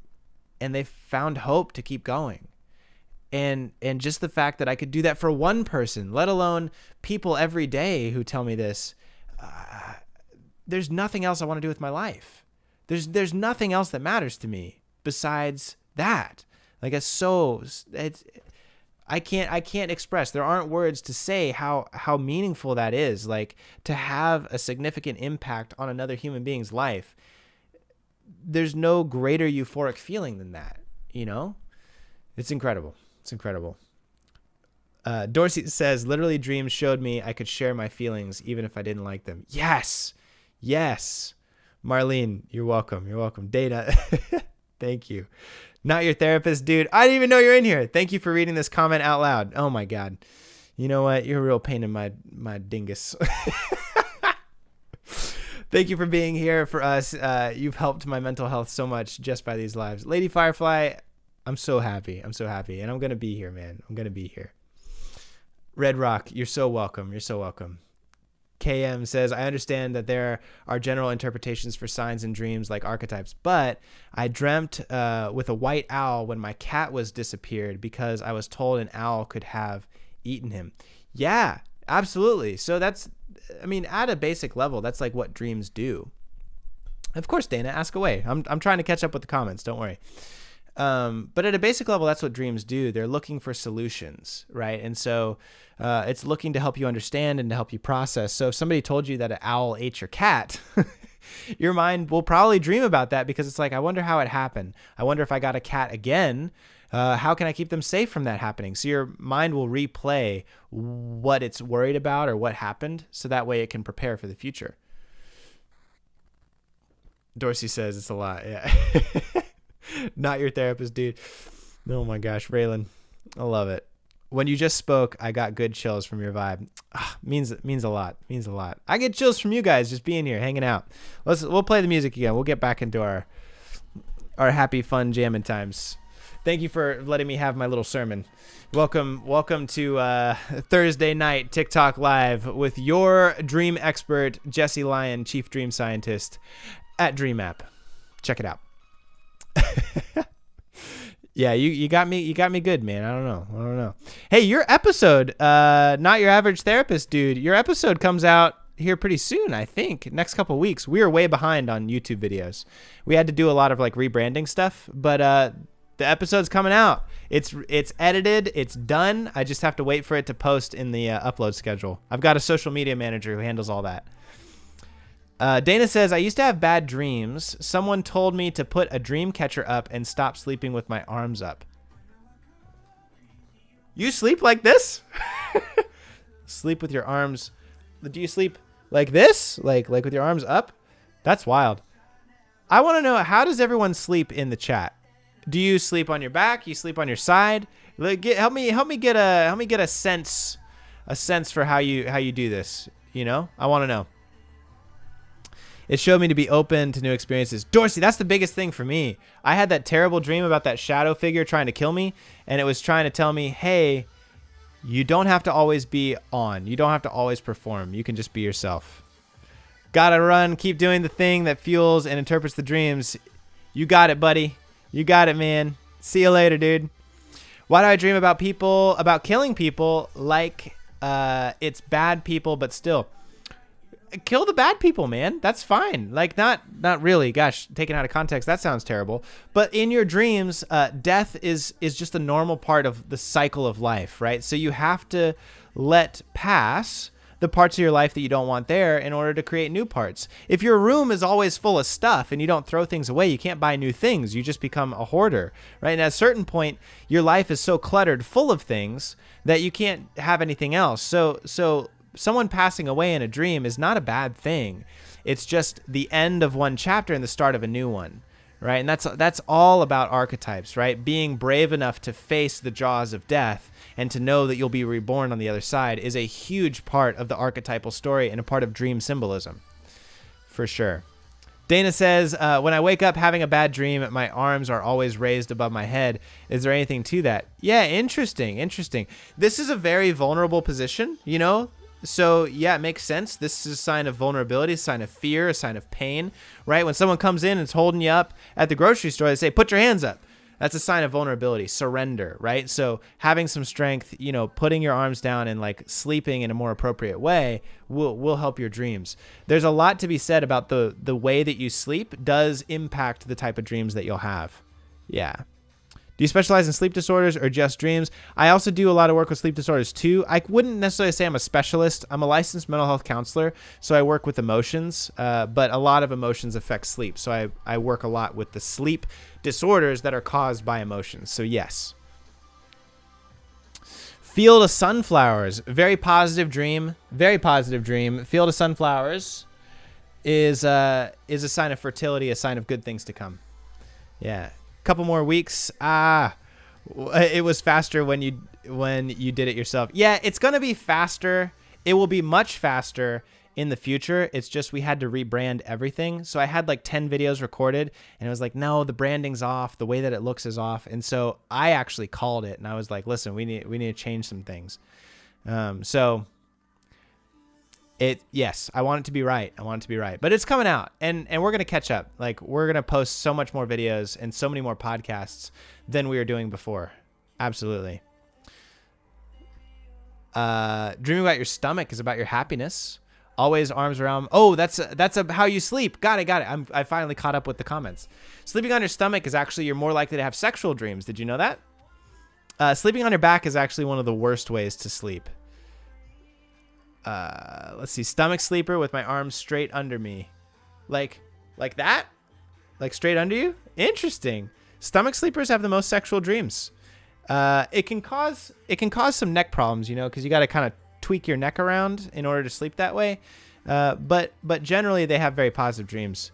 they found hope to keep going. And just the fact that I could do that for one person, let alone people every day who tell me this, there's nothing else I want to do with my life. There's nothing else that matters to me besides that. Like, I can't express. There aren't words to say how meaningful that is. Like, to have a significant impact on another human being's life. There's no greater euphoric feeling than that. It's incredible. It's incredible. Dorsey says, literally dreams showed me I could share my feelings even if I didn't like them. Yes. Marlene, you're welcome. Dana, thank you. Not your therapist, dude. I didn't even know you're in here. Thank you for reading this comment out loud. Oh my God. You know what? You're a real pain in my dingus. Thank you for being here for us. You've helped my mental health so much just by these lives. Lady Firefly, I'm so happy. And I'm going to be here, man. I'm going to be here. Red Rock, you're so welcome. KM says, I understand that there are general interpretations for signs and dreams like archetypes, but I dreamt with a white owl when my cat was disappeared because I was told an owl could have eaten him. Yeah, absolutely. So that's, I mean, at a basic level, that's like what dreams do. Of course, Dana, ask away. I'm trying to catch up with the comments. Don't worry. But at a basic level, that's what dreams do. They're looking for solutions, right? And so it's looking to help you understand and to help you process. So if somebody told you that an owl ate your cat, your mind will probably dream about that because it's like, I wonder how it happened. I wonder if I got a cat again. How can I keep them safe from that happening? So your mind will replay what it's worried about or what happened, so that way it can prepare for the future. Dorsey says it's a lot. Yeah. Not your therapist, dude. Oh my gosh, Raylan. I love it. When you just spoke, I got good chills from your vibe. Means a lot. Means a lot. I get chills from you guys just being here, hanging out. We'll play the music again. We'll get back into our happy, fun jamming times. Thank you for letting me have my little sermon. Welcome to Thursday night TikTok Live with your dream expert, Jesse Lyon, Chief Dream Scientist at DreamApp. Check it out. Yeah, you got me good, man. I don't know. Hey, your episode, Not Your Average Therapist, dude. Your episode comes out here pretty soon, I think. Next couple weeks. We are way behind on YouTube videos. We had to do a lot of like rebranding stuff, but the episode's coming out. It's edited. It's done. I just have to wait for it to post in the upload schedule. I've got a social media manager who handles all that. Dana says, I used to have bad dreams. Someone told me to put a dream catcher up and stop sleeping with my arms up. You sleep like this? Sleep with your arms. Do you sleep like this? Like with your arms up? That's wild. I want to know, how does everyone sleep in the chat? Do you sleep on your back? You sleep on your side? Help me get a sense for how you do this. You know, I want to know. It showed me to be open to new experiences. Dorsey, that's the biggest thing for me. I had that terrible dream about that shadow figure trying to kill me, and it was trying to tell me, hey, you don't have to always be on. You don't have to always perform. You can just be yourself. Gotta run. Keep doing the thing that fuels and interprets the dreams. You got it, buddy. You got it, man. See you later, dude. Why do I dream about people, about killing people like it's bad people, but still? Kill the bad people, man. That's fine. Like, not really. Gosh, taken out of context, that sounds terrible. But in your dreams, death is just a normal part of the cycle of life, right? So you have to let pass the parts of your life that you don't want there in order to create new parts. If your room is always full of stuff and you don't throw things away, you can't buy new things. You just become a hoarder, right? And at a certain point, your life is so cluttered full of things that you can't have anything else. So someone passing away in a dream is not a bad thing. It's just the end of one chapter and the start of a new one, right? And that's all about archetypes, right? Being brave enough to face the jaws of death and to know that you'll be reborn on the other side is a huge part of the archetypal story and a part of dream symbolism, for sure. Dana says, when I wake up having a bad dream, my arms are always raised above my head. Is there anything to that? Yeah, interesting. This is a very vulnerable position, you know? So yeah, it makes sense. This is a sign of vulnerability, a sign of fear, a sign of pain, right? When someone comes in and is holding you up at the grocery store, they say, put your hands up. That's a sign of vulnerability, surrender, right? So having some strength, you know, putting your arms down and like sleeping in a more appropriate way will help your dreams. There's a lot to be said about the way that you sleep does impact the type of dreams that you'll have. Yeah. Do you specialize in sleep disorders or just dreams? I also do a lot of work with sleep disorders too. I wouldn't necessarily say I'm a specialist. I'm a licensed mental health counselor, so I work with emotions, but a lot of emotions affect sleep. So I work a lot with the sleep disorders that are caused by emotions. So yes. Field of sunflowers, very positive dream. Very positive dream. Field of sunflowers is a sign of fertility, a sign of good things to come. Yeah. Couple more weeks. It was faster when you did it yourself. Yeah, it's gonna be faster. It will be much faster in the future. It's just we had to rebrand everything. So I had like 10 videos recorded and it was like, no, the branding's off. The way that it looks is off. And so I actually called it and I was like, listen, we need to change some things. So Yes, I want it to be right. I want it to be right. But it's coming out, and we're gonna catch up. Like, we're gonna post so much more videos and so many more podcasts than we were doing before. Absolutely. Dreaming about your stomach is about your happiness. Always arms around. Oh, that's how you sleep. Got it. I finally caught up with the comments. Sleeping on your stomach is actually, you're more likely to have sexual dreams. Did you know that? Sleeping on your back is actually one of the worst ways to sleep. Let's see. Stomach sleeper with my arms straight under me. Like that? Like straight under you? Interesting. Stomach sleepers have the most sexual dreams. It can cause some neck problems, because you got to kind of tweak your neck around in order to sleep that way. But generally they have very positive dreams.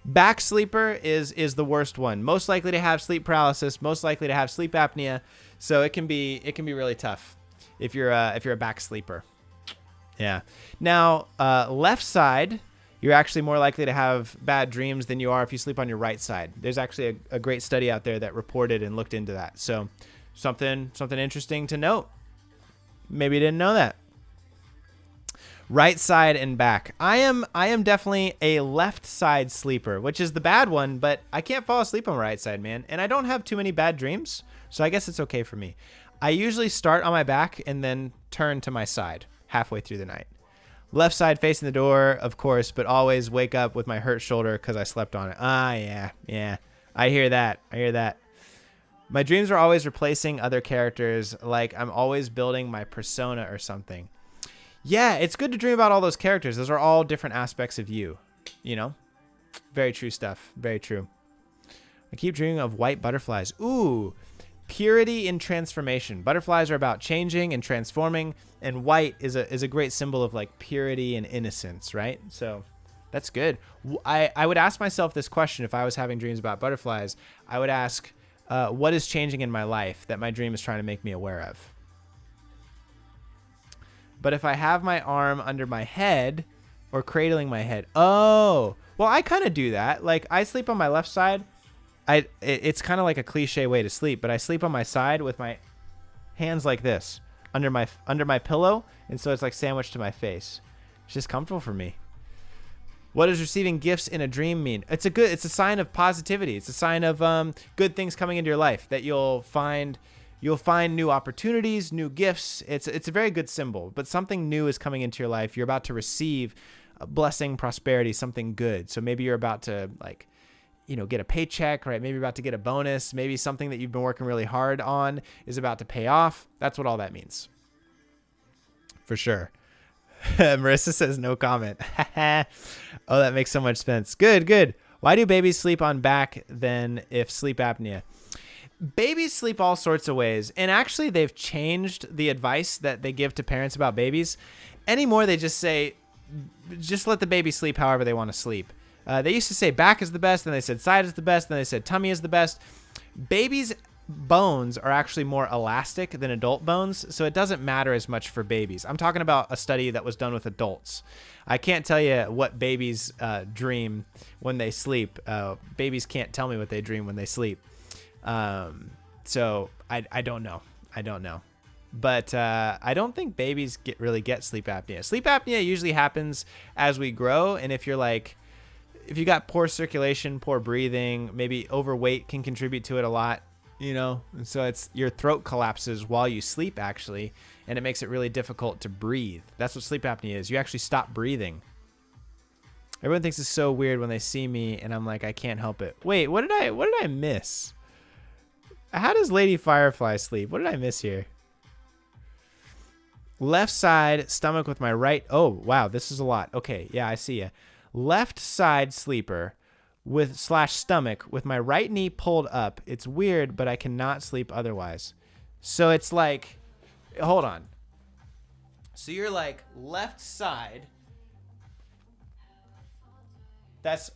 Back sleeper is the worst one. Most likely to have sleep paralysis, most likely to have sleep apnea. So it can be really tough if you're a back sleeper. Yeah. Now, left side, you're actually more likely to have bad dreams than you are if you sleep on your right side. There's actually a great study out there that reported and looked into that. So something interesting to note. Maybe you didn't know that. Right side and back. I am definitely a left side sleeper, which is the bad one, but I can't fall asleep on my right side, man. And I don't have too many bad dreams, so I guess it's okay for me. I usually start on my back and then turn to my side halfway through the night. Left side facing the door, of course, but always wake up with my hurt shoulder because I slept on it. Yeah. I hear that. My dreams are always replacing other characters, like I'm always building my persona or something. Yeah, it's good to dream about all those characters. Those are all different aspects of you, Very true stuff. Very true. I keep dreaming of white butterflies. Ooh, purity in transformation. Butterflies are about changing and transforming, and white is a great symbol of like purity and innocence, right? So that's good. I would ask myself this question if I was having dreams about butterflies. I would ask, what is changing in my life that my dream is trying to make me aware of? But if I have my arm under my head or cradling my head, well, I kind of do that. Like, I sleep on my left side. It's kind of like a cliche way to sleep, but I sleep on my side with my hands like this under my pillow, and so it's like sandwiched to my face. It's just comfortable for me. What does receiving gifts in a dream mean? It's a sign of positivity. It's a sign of good things coming into your life, that you'll find new opportunities, new gifts. It's a very good symbol, but something new is coming into your life. You're about to receive a blessing, prosperity, something good. So maybe you're about to get a paycheck, right? Maybe you're about to get a bonus. Maybe something that you've been working really hard on is about to pay off. That's what all that means. For sure. Marissa says no comment. Oh, that makes so much sense. Good. Why do babies sleep on back then if sleep apnea? Babies sleep all sorts of ways. And actually, they've changed the advice that they give to parents about babies. Anymore, they just say, just let the baby sleep however they want to sleep. They used to say back is the best, then they said side is the best, then they said tummy is the best. Babies' bones are actually more elastic than adult bones, so it doesn't matter as much for babies. I'm talking about a study that was done with adults. I can't tell you what babies dream when they sleep. Babies can't tell me what they dream when they sleep. So I don't know. But I don't think babies really get sleep apnea. Sleep apnea usually happens as we grow, and if you got poor circulation, poor breathing, maybe overweight can contribute to it a lot, and so it's your throat collapses while you sleep actually, and it makes it really difficult to breathe. That's what sleep apnea is. You actually stop breathing. Everyone thinks it's so weird when they see me and I'm like, I can't help it. Wait, what did I miss? How does Lady Firefly sleep? What did I miss here? Left side stomach with my right. Oh, wow. This is a lot. Okay. Yeah, I see you. Left side sleeper with / stomach with my right knee pulled up. It's weird, but I cannot sleep otherwise. So it's like, hold on. So you're like left side.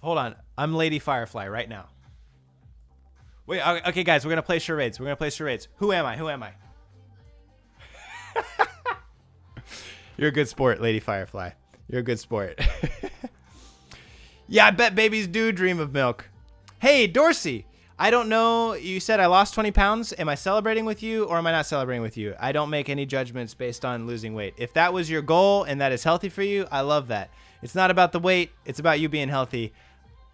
Hold on. I'm Lady Firefly right now. Wait, okay, guys, we're going to play charades. Who am I? You're a good sport, Lady Firefly. You're a good sport. Yeah, I bet babies do dream of milk. Hey, Dorsey, I don't know. You said I lost 20 pounds. Am I celebrating with you or am I not celebrating with you? I don't make any judgments based on losing weight. If that was your goal and that is healthy for you, I love that. It's not about the weight. It's about you being healthy.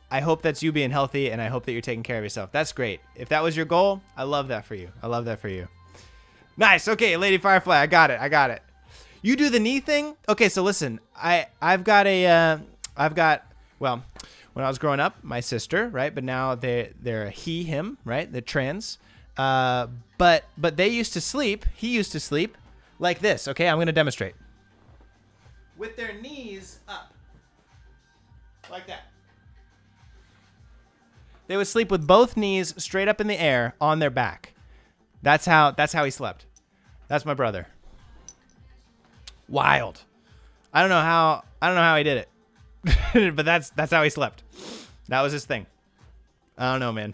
I hope that's you being healthy, and I hope that you're taking care of yourself. That's great. If that was your goal, I love that for you. I love that for you. Nice. Okay, Lady Firefly. I got it. You do the knee thing? Okay, so listen. I've got well, when I was growing up, my sister, right? But now they're a he, him, right? They're trans. But they used to sleep. He used to sleep like this. Okay, I'm gonna demonstrate. With their knees up, like that. They would sleep with both knees straight up in the air on their back. That's how he slept. That's my brother. Wild. I don't know how he did it. But that's how he slept. That was his thing. I don't know, man.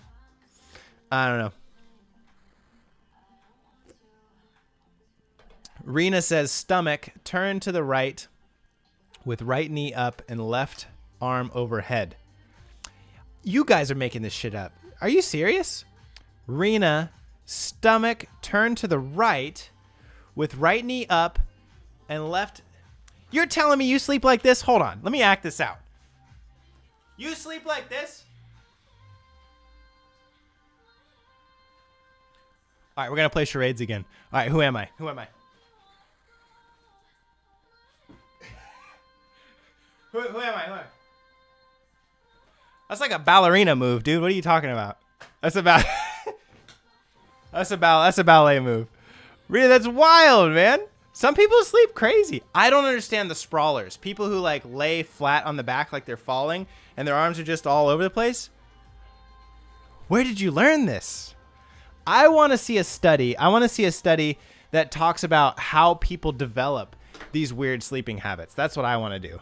I don't know. Rena says stomach, turn to the right with right knee up and left arm overhead. You guys are making this shit up. Are you serious? Rena, stomach, turn to the right with right knee up and left. You're telling me you sleep like this? Hold on. Let me act this out. You sleep like this? All right, we're going to play charades again. All right, who am I? Who am I? Who am I? Who am I? That's like a ballerina move, dude. What are you talking about? That's a ballet move. Really, that's wild, man. Some people sleep crazy. I don't understand the sprawlers. People who like lay flat on the back like they're falling and their arms are just all over the place. Where did you learn this? I want to see a study. That talks about how people develop these weird sleeping habits. That's what I want to do.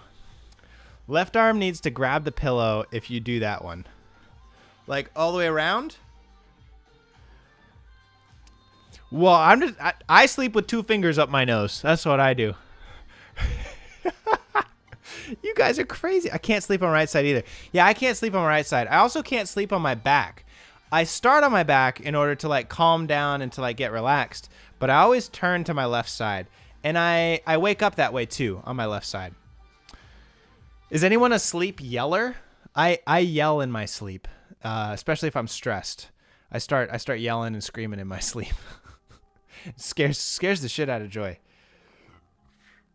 Left arm needs to grab the pillow if you do that one. Like all the way around? Well, I sleep with 2 fingers up my nose. That's what I do. You guys are crazy. I can't sleep on my right side either. Yeah, I can't sleep on my right side. I also can't sleep on my back. I start on my back in order to like calm down and to like get relaxed, but I always turn to my left side. And I wake up that way too, on my left side. Is anyone a sleep yeller? I yell in my sleep, especially if I'm stressed. I start yelling and screaming in my sleep. It scares the shit out of Joy.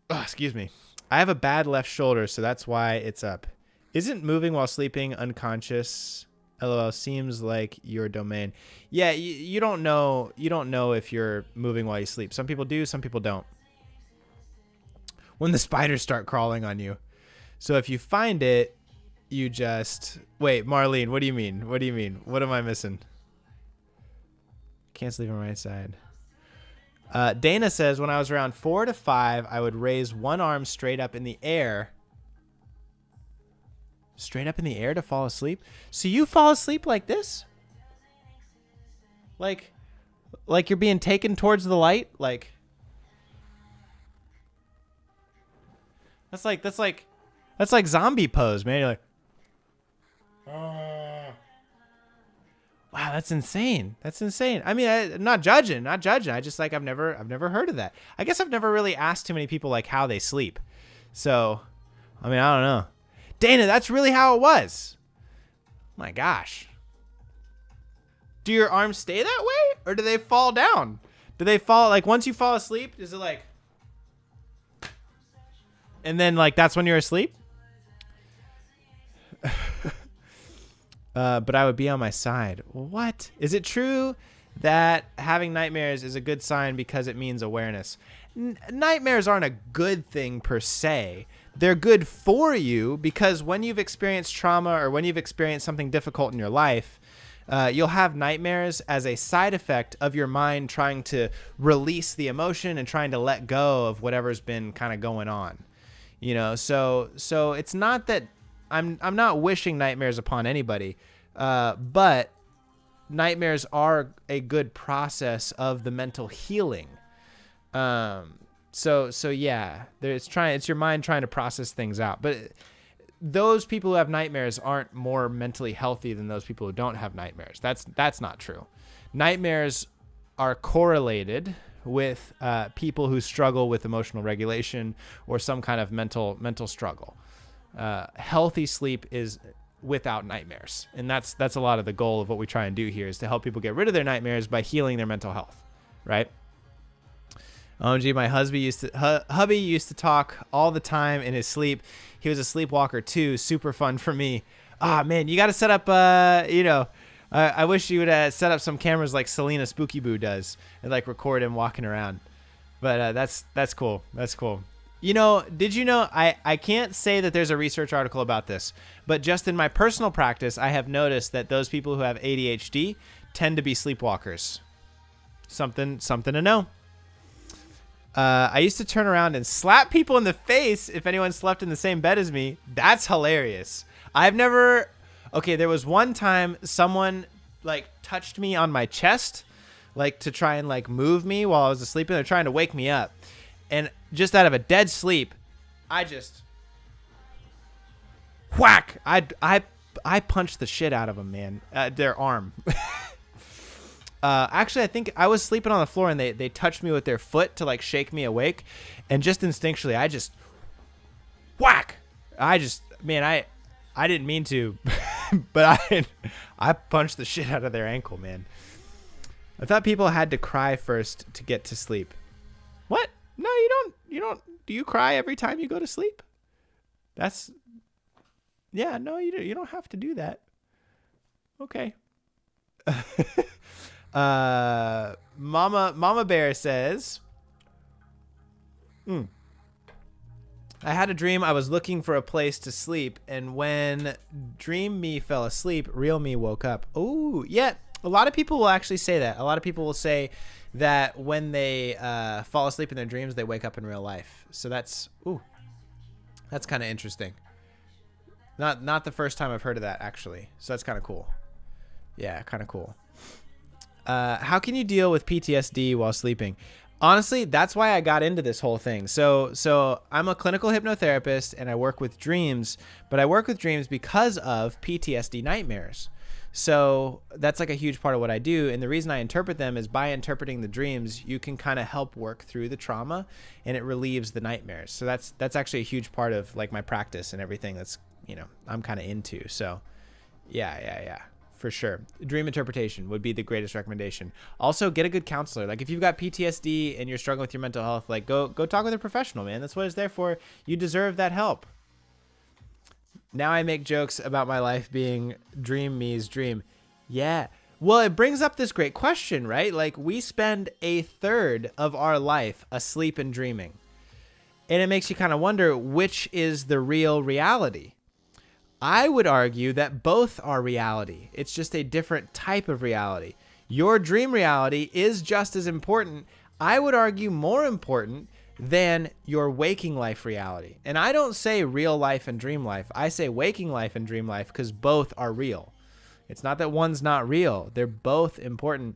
Oh, excuse me. I have a bad left shoulder, so that's why it's up. Isn't moving while sleeping unconscious? LOL, seems like your domain. Yeah, you don't know. You don't know if you're moving while you sleep. Some people do, some people don't. When the spiders start crawling on you. So if you find it, you just... Wait, Marlene, what do you mean? What do you mean? What am I missing? Can't sleep on my right side. Dana says, when I was around 4 to 5, I would raise one arm straight up in the air. Straight up in the air to fall asleep? So you fall asleep like this? Like you're being taken towards the light? Like... That's like zombie pose, man. You're like... Wow, that's insane. That's insane. I mean, I'm not judging. I just like I've never heard of that. I guess I've never really asked too many people like how they sleep. So, I mean, I don't know. Dana, that's really how it was. My gosh. Do your arms stay that way or do they fall down? Do they fall like once you fall asleep, is it like and then like that's when you're asleep? But I would be on my side. What? Is it true that having nightmares is a good sign because it means awareness? Nightmares aren't a good thing per se. They're good for you because when you've experienced trauma or when you've experienced something difficult in your life, you'll have nightmares as a side effect of your mind trying to release the emotion and trying to let go of whatever's been kind of going on. You know, so it's not that I'm not wishing nightmares upon anybody, but nightmares are a good process of the mental healing. So yeah, it's your mind trying to process things out. But those people who have nightmares aren't more mentally healthy than those people who don't have nightmares. That's not true. Nightmares are correlated with people who struggle with emotional regulation or some kind of mental struggle. Healthy sleep is without nightmares, and that's a lot of the goal of what we try and do here, is to help people get rid of their nightmares by healing their mental health, right? OMG, my hubby used to talk all the time in his sleep. He was a sleepwalker too. Super fun for me. Ah, man, you got to set up, I wish you would set up some cameras like Selena Spooky Boo does and like record him walking around. But that's cool. That's cool. You know, did you know, I can't say that there's a research article about this, but just in my personal practice, I have noticed that those people who have ADHD tend to be sleepwalkers. Something to know. I used to turn around and slap people in the face if anyone slept in the same bed as me. That's hilarious. There was one time someone like touched me on my chest, like to try and like move me while I was asleep, and they're trying to wake me up. And just out of a dead sleep, I just whack. I punched the shit out of them, man. Their arm. Actually, I think I was sleeping on the floor and they touched me with their foot to like shake me awake, and just instinctually I just whack. I didn't mean to, but I punched the shit out of their ankle, man. I thought people had to cry first to get to sleep. What? No, you don't. Do you cry every time you go to sleep? No, you don't have to do that. Okay. Mama Bear says, I had a dream I was looking for a place to sleep, and when dream me fell asleep, real me woke up. Oh, yeah. A lot of people will actually say that. A lot of people will say that when they fall asleep in their dreams, they wake up in real life. So that's kind of interesting. Not the first time I've heard of that, actually. So that's kind of cool. Yeah, kind of cool. How can you deal with PTSD while sleeping? Honestly, that's why I got into this whole thing. So I'm a clinical hypnotherapist and I work with dreams, but I work with dreams because of PTSD nightmares. So that's like a huge part of what I do. And the reason I interpret them is by interpreting the dreams, you can kind of help work through the trauma and it relieves the nightmares. So that's actually a huge part of like my practice and everything that's, I'm kind of into. So yeah. For sure. Dream interpretation would be the greatest recommendation. Also, get a good counselor. Like if you've got PTSD and you're struggling with your mental health, like go talk with a professional, man. That's what it's there for. You deserve that help. Now I make jokes about my life being dream me's dream. Yeah. Well, it brings up this great question, right? Like we spend a third of our life asleep and dreaming. And it makes you kind of wonder which is the real reality. I would argue that both are reality. It's just a different type of reality. Your dream reality is just as important. I would argue more important than your waking life reality. And I don't say real life and dream life. I say waking life and dream life because both are real. It's not that one's not real. They're both important.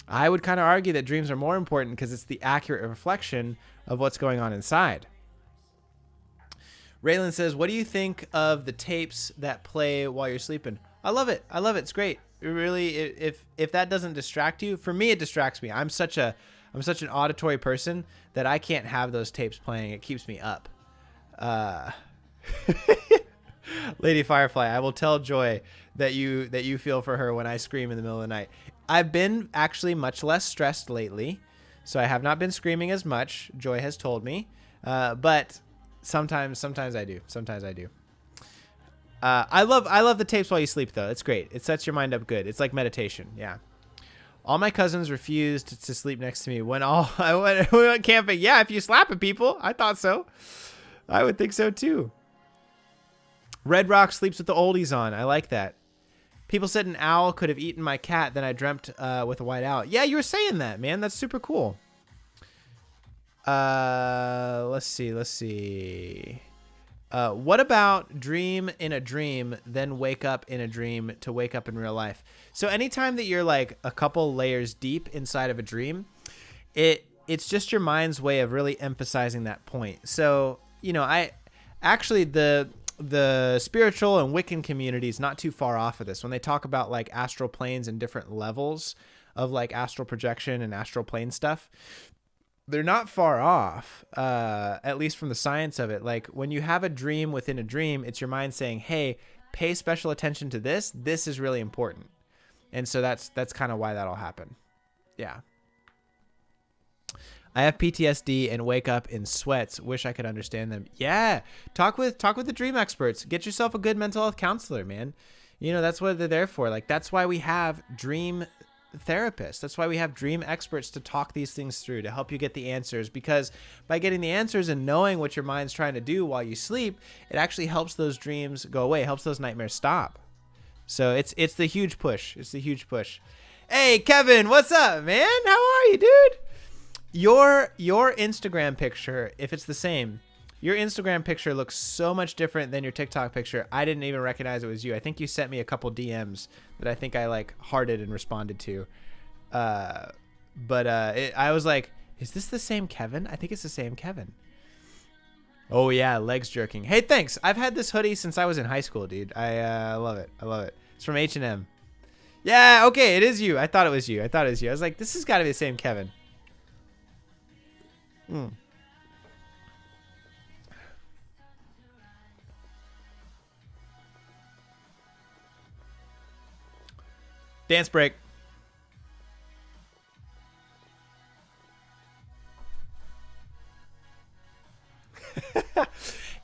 I would kind of argue that dreams are more important because it's the accurate reflection of what's going on inside. Raylan says, what do you think of the tapes that play while you're sleeping? I love it. It's great. It really, if that doesn't distract you, for me, it distracts me. I'm such an auditory person that I can't have those tapes playing. It keeps me up. Lady Firefly, I will tell Joy that you feel for her when I scream in the middle of the night. I've been actually much less stressed lately, so I have not been screaming as much. Joy has told me, but sometimes I do. I love the tapes while you sleep, though. It's great. It sets your mind up good. It's like meditation. Yeah. All my cousins refused to sleep next to me when we went camping. Yeah, if you slap at people, I thought so. I would think so too. Red Rock sleeps with the oldies on. I like that. People said an owl could have eaten my cat. Then I dreamt with a white owl. Yeah, you were saying that, man. That's super cool. Let's see. What about dream in a dream, then wake up in a dream to wake up in real life? So anytime that you're like a couple layers deep inside of a dream, it's just your mind's way of really emphasizing that point. So, I actually, the the spiritual and Wiccan communities not too far off of this when they talk about like astral planes and different levels of like astral projection and astral plane stuff. They're not far off, at least from the science of it. Like when you have a dream within a dream, it's your mind saying, hey, pay special attention to this. This is really important. And so that's kind of why that'll happen. Yeah. I have PTSD and wake up in sweats. Wish I could understand them. Yeah. Talk with the dream experts. Get yourself a good mental health counselor, man. You know, that's what they're there for. Like, that's why we have dream therapists. That's why we have dream experts to talk these things through, to help you get the answers, because by getting the answers and knowing what your mind's trying to do while you sleep, it actually helps those dreams go away, helps those nightmares stop. So it's the huge push. It's the huge push. Hey, Kevin, what's up, man? How are you, dude? Your Instagram picture, if it's the same, your Instagram picture looks so much different than your TikTok picture. I didn't even recognize it was you. I think you sent me a couple DMs that I think I like hearted and responded to. I was like, is this the same Kevin? I think it's the same Kevin. Oh yeah, legs jerking. Hey, thanks. I've had this hoodie since I was in high school, dude. I love it. I love it. It's from H&M. Yeah, okay, it is you. I thought it was you. I was like, this has got to be the same Kevin. Dance break.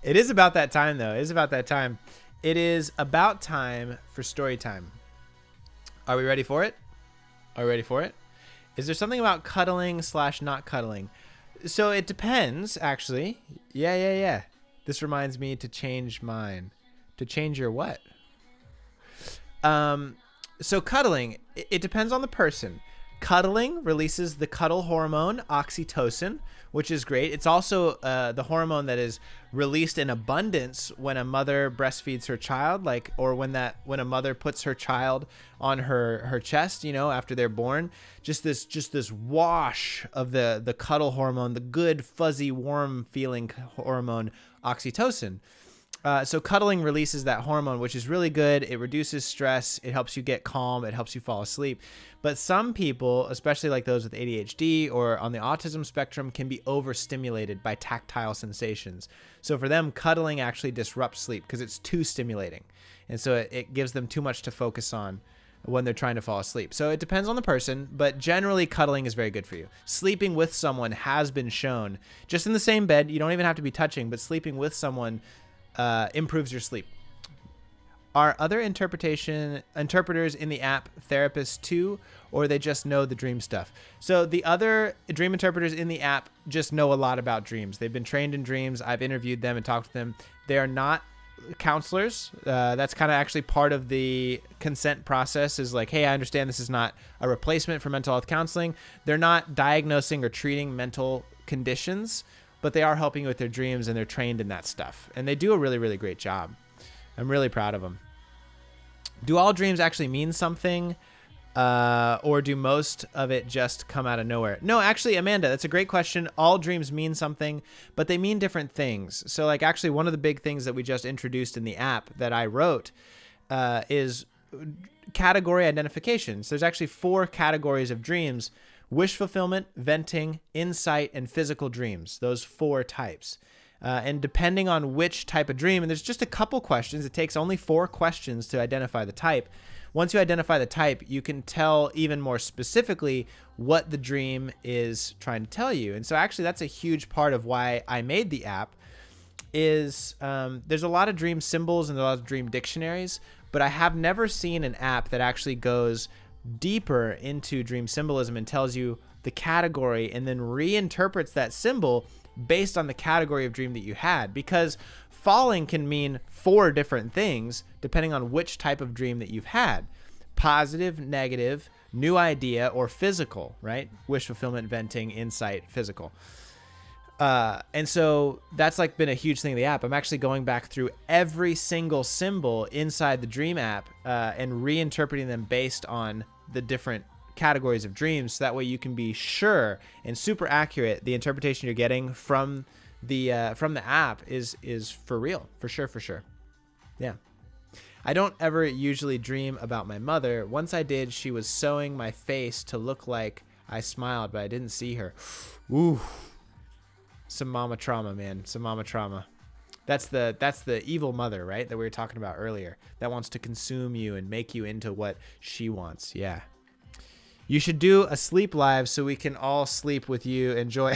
It is about that time, though. It is about that time. It is about time for story time. Are we ready for it? Are we ready for it? Is there something about cuddling / not cuddling? So it depends, actually. Yeah. This reminds me to change mine. To change your what? So cuddling, it depends on the person. Cuddling releases the cuddle hormone, oxytocin, which is great. It's also the hormone that is released in abundance when a mother breastfeeds her child, or when a mother puts her child on her chest, after they're born. Just this wash of the cuddle hormone, the good, fuzzy, warm feeling hormone, oxytocin. So cuddling releases that hormone, which is really good. It reduces stress. It helps you get calm. It helps you fall asleep. But some people, especially like those with ADHD or on the autism spectrum, can be overstimulated by tactile sensations. So for them, cuddling actually disrupts sleep because it's too stimulating. And so it gives them too much to focus on when they're trying to fall asleep. So it depends on the person, but generally cuddling is very good for you. Sleeping with someone has been shown, just in the same bed, you don't even have to be touching, but sleeping with someone improves your sleep. Are other interpreters in the app therapists too, or they just know the dream stuff? So the other dream interpreters in the app just know a lot about dreams. They've been trained in dreams. I've interviewed them and talked to them. They are not counselors. That's kind of actually part of the consent process, is like, hey, I understand this is not a replacement for mental health counseling. They're not diagnosing or treating mental conditions, but they are helping you with their dreams, and they're trained in that stuff. And they do a really, really great job. I'm really proud of them. Do all dreams actually mean something? Or do most of it just come out of nowhere? No, actually, Amanda, that's a great question. All dreams mean something, but they mean different things. So like actually one of the big things that we just introduced in the app that I wrote is category identification. So there's actually 4 categories of dreams: wish fulfillment, venting, insight, and physical dreams. Those 4 types. And depending on which type of dream, and there's just a couple questions, it takes only 4 questions to identify the type. Once you identify the type, you can tell even more specifically what the dream is trying to tell you. And so actually that's a huge part of why I made the app, is there's a lot of dream symbols and a lot of dream dictionaries, but I have never seen an app that actually goes deeper into dream symbolism and tells you the category and then reinterprets that symbol based on the category of dream that you had, because falling can mean 4 different things depending on which type of dream that you've had: positive, negative, new idea, or physical, right? Wish fulfillment, venting, insight, physical. And so that's like been a huge thing in the app. I'm actually going back through every single symbol inside the dream app and reinterpreting them based on the different categories of dreams, so that way you can be sure and super accurate the interpretation you're getting from the app is for real, for sure. Yeah. I don't ever usually dream about my mother. Once I did, she was sewing my face to look like I smiled, but I didn't see her. Ooh. Some mama trauma, man. Some mama trauma. That's the evil mother, right? That we were talking about earlier. That wants to consume you and make you into what she wants. Yeah. You should do a sleep live so we can all sleep with you. Enjoy.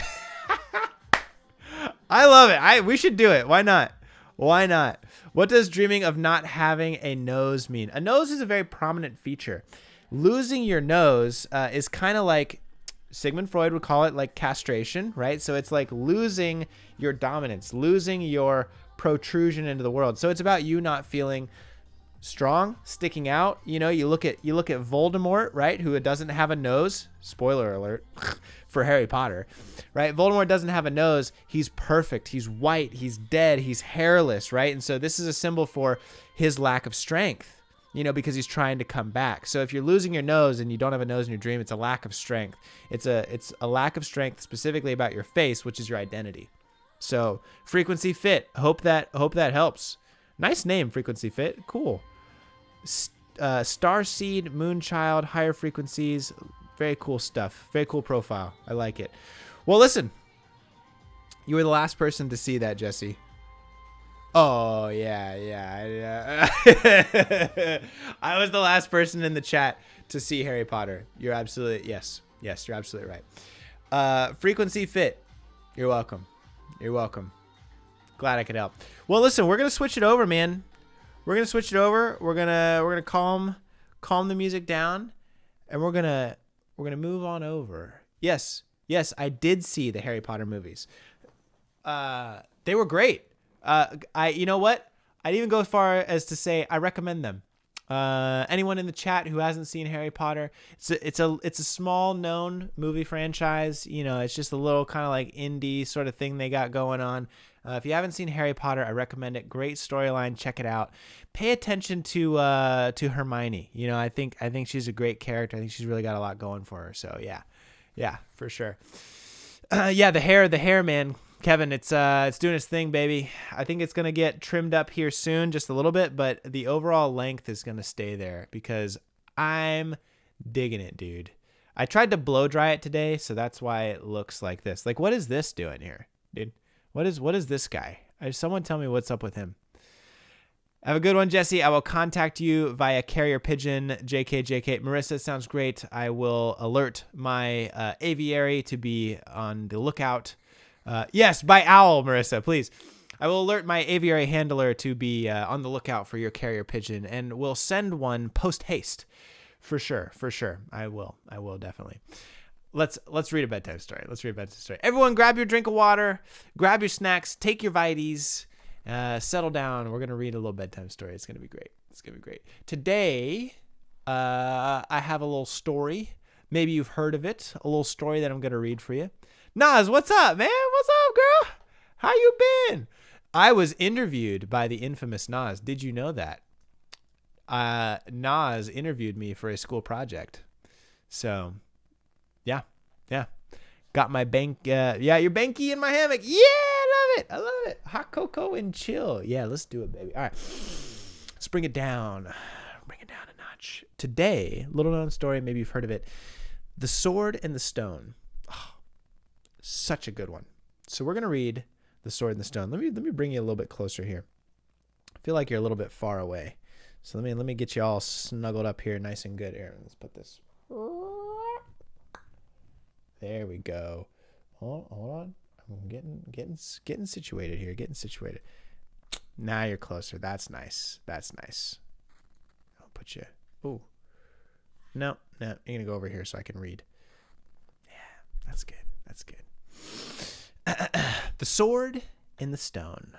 I love it. We should do it. Why not? Why not? What does dreaming of not having a nose mean? A nose is a very prominent feature. Losing your nose is kind of like Sigmund Freud would call it like castration, right? So it's like losing your dominance, losing your protrusion into the world. So it's about you not feeling strong, sticking out. You know, you look at Voldemort, right? Who doesn't have a nose. Spoiler alert for Harry Potter, right? Voldemort doesn't have a nose. He's perfect. He's white. He's dead. He's hairless, right? And so this is a symbol for his lack of strength, you know, because he's trying to come back. So if you're losing your nose and you don't have a nose in your dream, it's a lack of strength. It's a lack of strength specifically about your face, which is your identity. So Frequency Fit. Hope that helps. Nice name, Frequency Fit. Cool. Starseed, Moonchild, higher frequencies. Very cool stuff. Very cool profile. I like it. Well, listen. You were the last person to see that, Jesse. Oh, yeah. I was the last person in the chat to see Harry Potter. You're absolutely, yes, you're absolutely right. Frequency Fit. You're welcome. Glad I could help. Well, listen, we're going to switch it over, man. We're going to switch it over. We're going to calm the music down, and we're going to move on over. Yes, I did see the Harry Potter movies. They were great. You know what? I'd even go as far as to say I recommend them. Anyone in the chat who hasn't seen Harry Potter, it's a small known movie franchise. You know, it's just a little kind of like indie sort of thing they got going on. If you haven't seen Harry Potter, I recommend it. Great storyline. Check it out. Pay attention to Hermione. You know, I think she's a great character. I think she's really got a lot going for her. So yeah, for sure. The hair, man. Kevin, it's doing its thing, baby. I think it's gonna get trimmed up here soon, just a little bit, but the overall length is gonna stay there because I'm digging it, dude. I tried to blow dry it today, so that's why it looks like this. Like, what is this doing here, dude? What is this guy? Someone tell me what's up with him. Have a good one, Jesse. I will contact you via carrier pigeon. JK. Marissa, sounds great. I will alert my aviary to be on the lookout. Yes, by owl, Marissa, please. I will alert my aviary handler to be on the lookout for your carrier pigeon, and we'll send one post haste, for sure. I will definitely. Let's read a bedtime story. Everyone, grab your drink of water, grab your snacks, take your Vites, settle down. We're gonna read a little bedtime story. It's gonna be great. Today, I have a little story. Maybe you've heard of it. A little story that I'm gonna read for you. Nas, what's up, man? What's up, girl? How you been? I was interviewed by the infamous Nas. Did you know that? Nas interviewed me for a school project. So, yeah. Got my bank. Your banky in my hammock. Yeah, I love it. Hot cocoa and chill. Yeah, let's do it, baby. All right. Let's bring it down. A notch. Today, little known story. Maybe you've heard of it. The Sword and the Stone. Such a good one. So we're going to read The Sword and the Stone. Let me bring you a little bit closer here. I feel like you're a little bit far away. So let me get you all snuggled up here nice and good. Here, let's put this. There we go. Hold on. I'm getting situated here. Now you're closer. That's nice. I'll put you. Ooh. No. You're going to go over here so I can read. Yeah, that's good. The Sword and the Stone.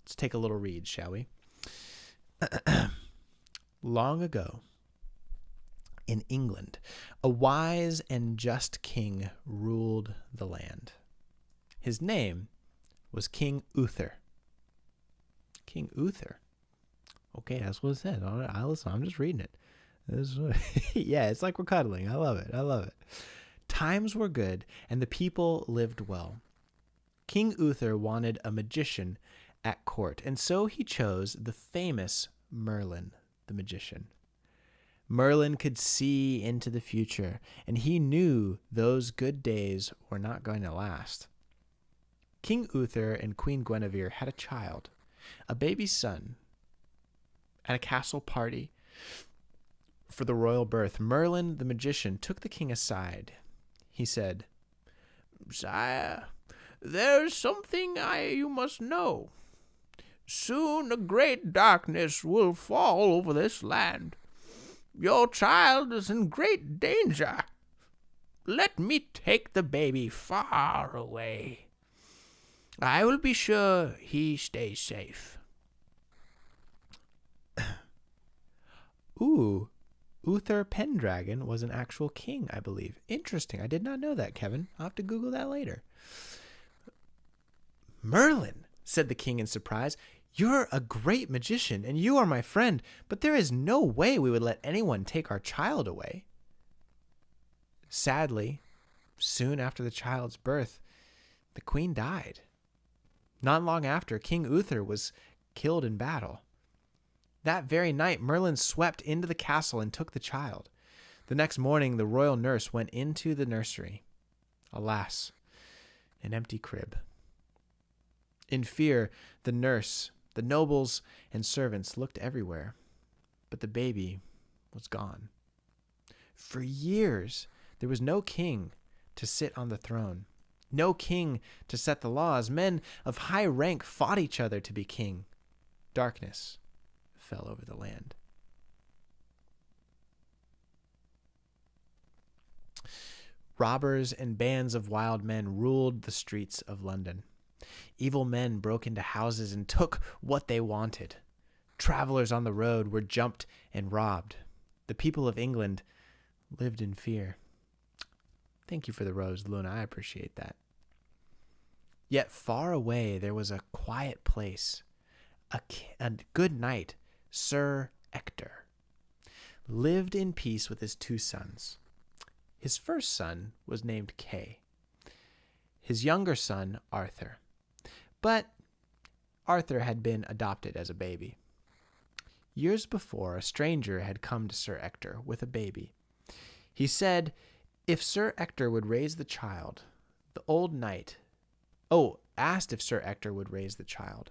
Let's take a little read, shall we? Long ago, in England, a wise and just king ruled the land. His name was King Uther. King Uther. Okay, that's what it said. Listen, I'm just reading it. Yeah, it's like we're cuddling. I love it. Times were good, and the people lived well. King Uther wanted a magician at court, and so he chose the famous Merlin, the magician. Merlin could see into the future, and he knew those good days were not going to last. King Uther and Queen Guinevere had a child, a baby son. At a castle party for the royal birth, Merlin the magician took the king aside. He said, "Sire, there's something you must know. Soon a great darkness will fall over this land. Your child is in great danger. Let me take the baby far away. I will be sure he stays safe." Ooh, Uther Pendragon was an actual king, I believe. Interesting. I did not know that, Kevin. I'll have to Google that later. "Merlin," said the king in surprise, "you're a great magician, and you are my friend, but there is no way we would let anyone take our child away." Sadly, soon after the child's birth, the queen died. Not long after, King Uther was killed in battle. That very night, Merlin swept into the castle and took the child. The next morning, the royal nurse went into the nursery. Alas, an empty crib. In fear, the nurse, the nobles, and servants looked everywhere, but the baby was gone. For years, there was no king to sit on the throne, no king to set the laws. Men of high rank fought each other to be king. Darkness fell over the land. Robbers and bands of wild men ruled the streets of London. Evil men broke into houses and took what they wanted. Travelers on the road were jumped and robbed. The people of England lived in fear. Thank you for the rose, Luna. I appreciate that. Yet far away there was a quiet place. A good knight, Sir Ector, lived in peace with his two sons. His first son was named Kay. His younger son, Arthur. But Arthur had been adopted as a baby. Years before, a stranger had come to Sir Ector with a baby. He said if Sir Ector would raise the child, the old knight asked if Sir Ector would raise the child.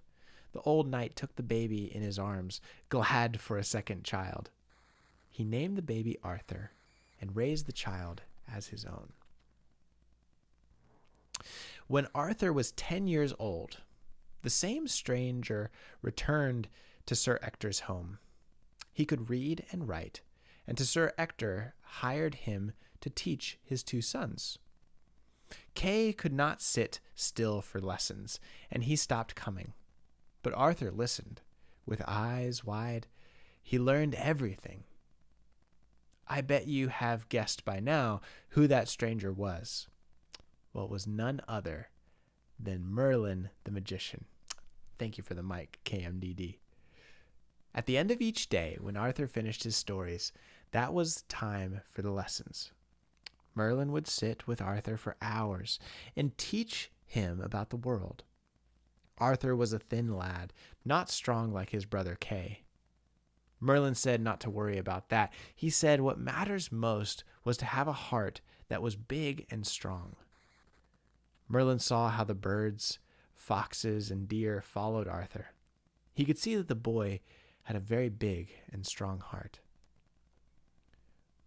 The old knight took the baby in his arms, glad for a second child. He named the baby Arthur and raised the child as his own. When Arthur was 10 years old, the same stranger returned to Sir Ector's home. He could read and write, and Sir Ector hired him to teach his two sons. Kay could not sit still for lessons, and he stopped coming. But Arthur listened. With eyes wide, he learned everything. I bet you have guessed by now who that stranger was. Well, it was none other than Merlin the magician. Thank you for the mic, KMDD. At the end of each day, when Arthur finished his stories, that was time for the lessons. Merlin would sit with Arthur for hours and teach him about the world. Arthur was a thin lad, not strong like his brother Kay. Merlin said not to worry about that. He said what matters most was to have a heart that was big and strong. Merlin saw how the birds, foxes, and deer followed Arthur. He could see that the boy had a very big and strong heart.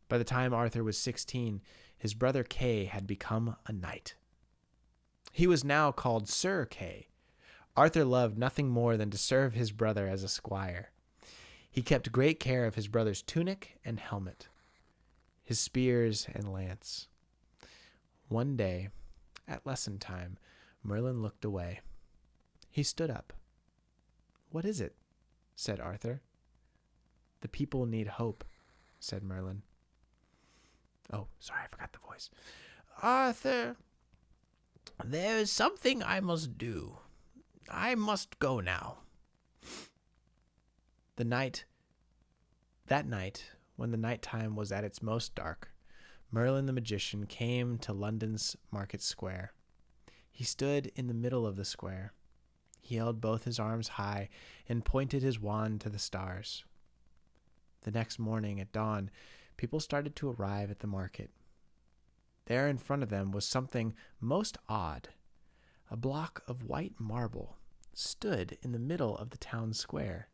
By the time Arthur was 16, his brother Kay had become a knight. He was now called Sir Kay. Arthur loved nothing more than to serve his brother as a squire. He kept great care of his brother's tunic and helmet, his spears and lance. One day, at lesson time, Merlin looked away. He stood up. "What is it?" said Arthur. "The people need hope," said Merlin. Oh, sorry, I forgot the voice. "Arthur, there is something I must do. I must go now." That night, when the nighttime was at its most dark, Merlin the magician came to London's market square. He stood in the middle of the square. He held both his arms high and pointed his wand to the stars. The next morning at dawn, people started to arrive at the market. There in front of them was something most odd. A block of white marble stood in the middle of the town square.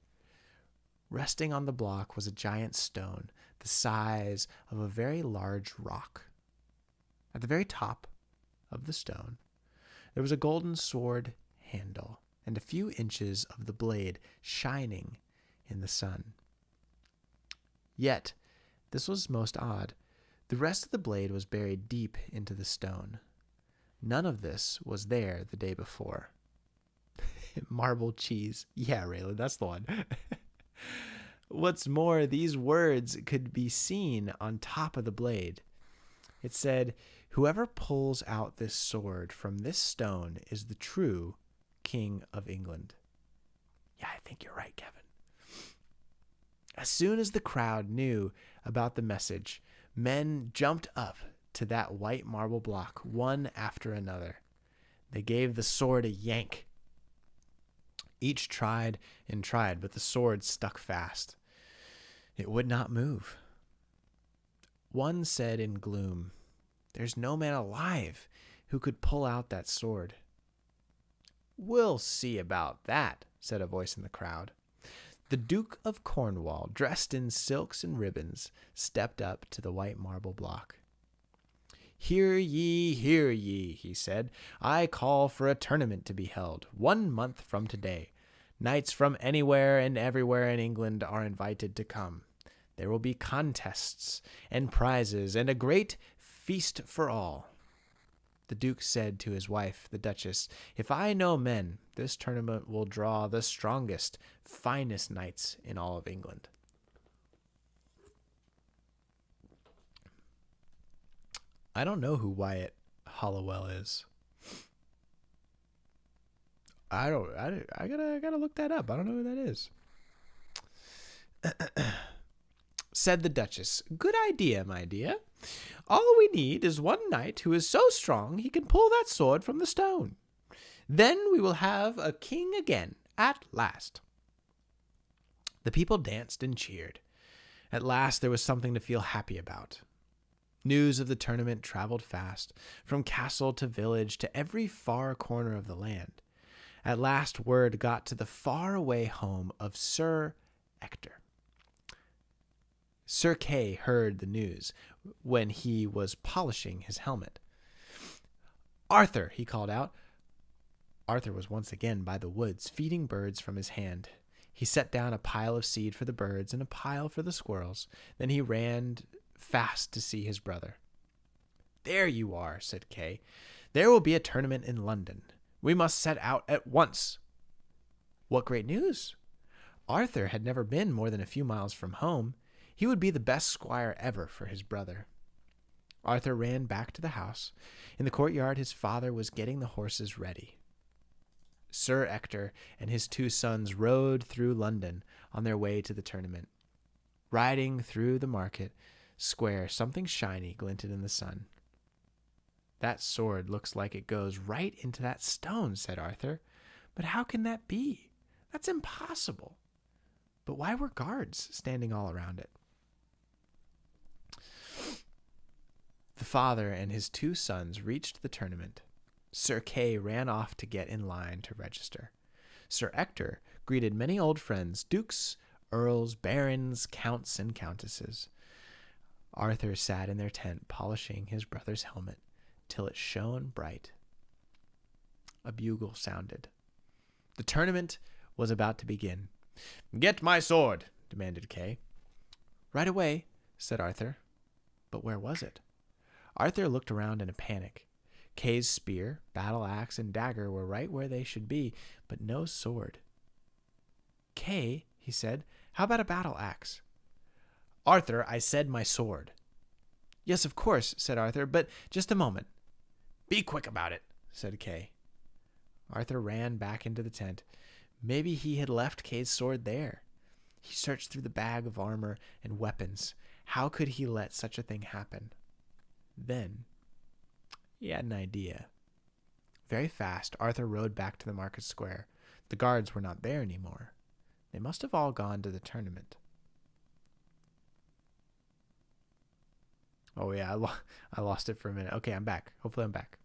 Resting on the block was a giant stone, the size of a very large rock. At the very top of the stone, there was a golden sword handle and a few inches of the blade shining in the sun. Yet, this was most odd. The rest of the blade was buried deep into the stone. None of this was there the day before. Marble cheese. Yeah, Raylan, that's the one. What's more, these words could be seen on top of the blade. It said, "Whoever pulls out this sword from this stone is the true King of England." Yeah, I think you're right, Kevin. As soon as the crowd knew about the message, men jumped up to that white marble block, one after another. They gave the sword a yank. Each tried and tried, but the sword stuck fast. It would not move. One said in gloom, "There's no man alive who could pull out that sword." "We'll see about that," said a voice in the crowd. The Duke of Cornwall, dressed in silks and ribbons, stepped up to the white marble block. Hear ye, he said. "I call for a tournament to be held 1 month from today. Knights from anywhere and everywhere in England are invited to come. There will be contests and prizes and a great feast for all." The Duke said to his wife, the Duchess, "If I know men, this tournament will draw the strongest, finest knights in all of England." I don't know who Wyatt Hollowell is. I gotta look that up. I don't know who that is. Said the Duchess, "Good idea, my dear. All we need is one knight who is so strong he can pull that sword from the stone. Then we will have a king again, at last." The people danced and cheered. At last there was something to feel happy about. News of the tournament traveled fast, from castle to village to every far corner of the land. At last word got to the faraway home of Sir Ector. Sir Kay heard the news when he was polishing his helmet. "Arthur," he called out. Arthur was once again by the woods, feeding birds from his hand. He set down a pile of seed for the birds and a pile for the squirrels. Then he ran fast to see his brother. "There you are," said Kay. "There will be a tournament in London. We must set out at once." What great news! Arthur had never been more than a few miles from home. He would be the best squire ever for his brother. Arthur ran back to the house. In the courtyard, his father was getting the horses ready. Sir Ector and his 2 sons rode through London on their way to the tournament. Riding through the market square, something shiny glinted in the sun. "That sword looks like it goes right into that stone," said Arthur. "But how can that be? That's impossible." But why were guards standing all around it? The father and his 2 sons reached the tournament. Sir Kay ran off to get in line to register. Sir Ector greeted many old friends, dukes, earls, barons, counts, and countesses. Arthur sat in their tent polishing his brother's helmet till it shone bright. A bugle sounded. The tournament was about to begin. "Get my sword," demanded Kay. "Right away," said Arthur. But where was it? Arthur looked around in a panic. Kay's spear, battle axe, and dagger were right where they should be, but no sword. "Kay," he said, "how about a battle axe?" "Arthur, I said my sword." "Yes, of course," said Arthur, "but just a moment." "Be quick about it," said Kay. Arthur ran back into the tent. Maybe he had left Kay's sword there. He searched through the bag of armor and weapons. How could he let such a thing happen? Then he had an idea. Very fast, Arthur rode back to the market square. The guards were not there anymore. They must have all gone to the tournament. Oh yeah, I lost it for a minute. Okay, I'm back. Hopefully I'm back.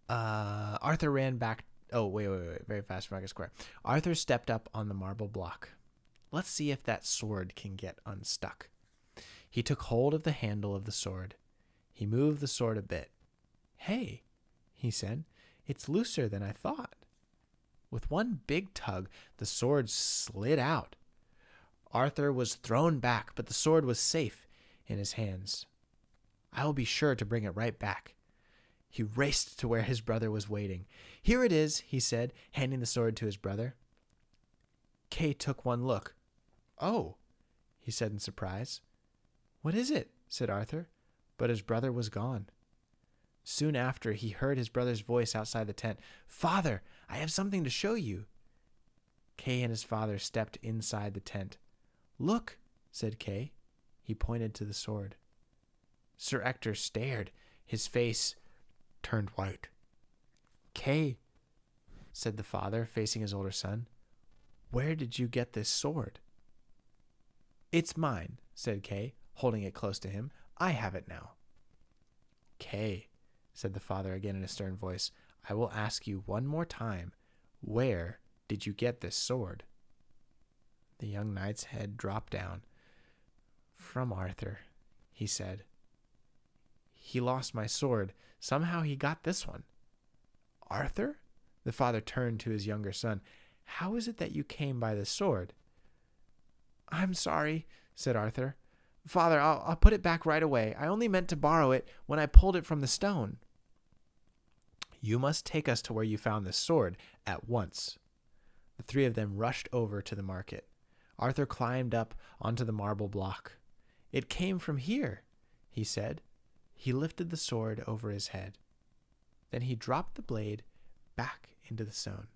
Arthur ran back. Oh, wait. Very fast for Market Square. Arthur stepped up on the marble block. Let's see if that sword can get unstuck. He took hold of the handle of the sword. He moved the sword a bit. Hey, he said, it's looser than I thought. With one big tug, the sword slid out. Arthur was thrown back, but the sword was safe in his hands. I will be sure to bring it right back. He raced to where his brother was waiting. Here it is, he said, handing the sword to his brother. Kay took one look. Oh, he said in surprise. What is it? Said Arthur, but his brother was gone. Soon after, he heard his brother's voice outside the tent. Father, I have something to show you. Kay and his father stepped inside the tent. Look, said Kay. He pointed to the sword. Sir Ector stared. His face turned white. Kay, said the father, facing his older son, where did you get this sword? It's mine, said Kay, holding it close to him. I have it now. Kay, said the father again in a stern voice, I will ask you one more time. Where did you get this sword? The young knight's head dropped down. From Arthur, he said. He lost my sword. Somehow he got this one. Arthur? The father turned to his younger son. How is it that you came by this sword? I'm sorry, said Arthur. Father, I'll put it back right away. I only meant to borrow it when I pulled it from the stone. You must take us to where you found this sword at once. The three of them rushed over to the market. Arthur climbed up onto the marble block. It came from here, he said. He lifted the sword over his head. Then he dropped the blade back into the stone.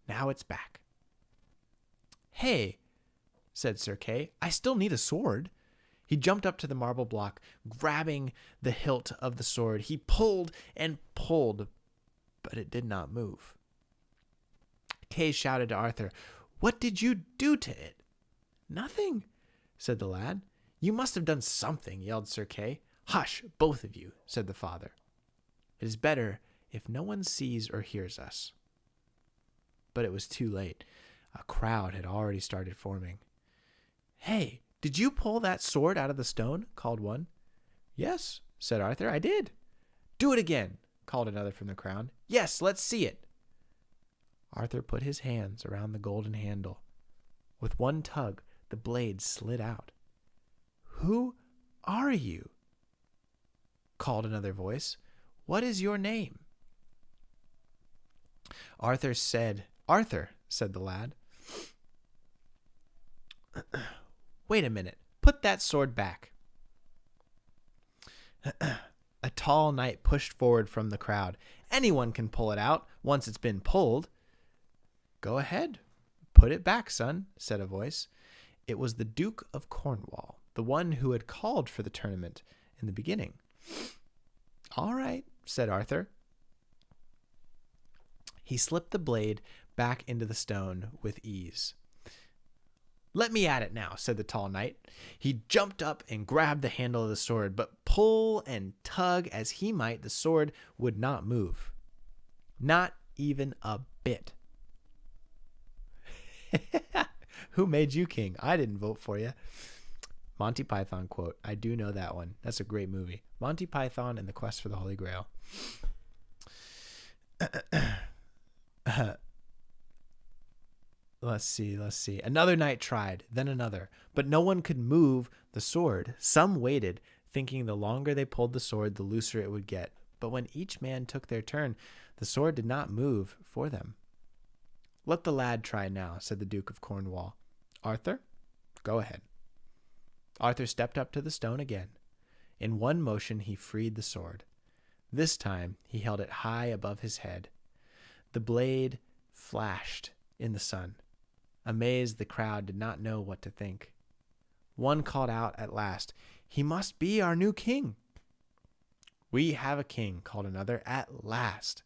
Now it's back. Hey, said Sir Kay, I still need a sword. He jumped up to the marble block, grabbing the hilt of the sword. He pulled and pulled, but it did not move. Kay shouted to Arthur, What did you do to it? Nothing, said the lad. You must have done something, yelled Sir Kay. Hush, both of you, said the father. It is better if no one sees or hears us. But it was too late. A crowd had already started forming. Hey, did you pull that sword out of the stone? Called one. Yes, said Arthur, I did. Do it again, called another from the crowd. Yes, let's see it. Arthur put his hands around the golden handle. With one tug, the blade slid out. Who are you? Called another voice. What is your name? Arthur, said the lad. Wait a minute. Put that sword back. A tall knight pushed forward from the crowd. Anyone can pull it out once it's been pulled. Go ahead. Put it back, son, said a voice. It was the Duke of Cornwall, the one who had called for the tournament in the beginning. All right, said Arthur. He slipped the blade back into the stone with ease. Let me at it now, said the tall knight. He jumped up and grabbed the handle of the sword, but pull and tug as he might, the sword would not move. Not even a bit. Who made you king? I didn't vote for you. Monty Python quote. I do know that one. That's a great movie. Monty Python and the Quest for the Holy Grail. Let's see. Another knight tried, then another, but no one could move the sword. Some waited, thinking the longer they pulled the sword, the looser it would get. But when each man took their turn, the sword did not move for them. Let the lad try now, said the Duke of Cornwall. Arthur, go ahead. Arthur stepped up to the stone again. In one motion, he freed the sword. This time, he held it high above his head. The blade flashed in the sun. Amazed, the crowd did not know what to think. One called out at last, He must be our new king. We have a king, called another, at last.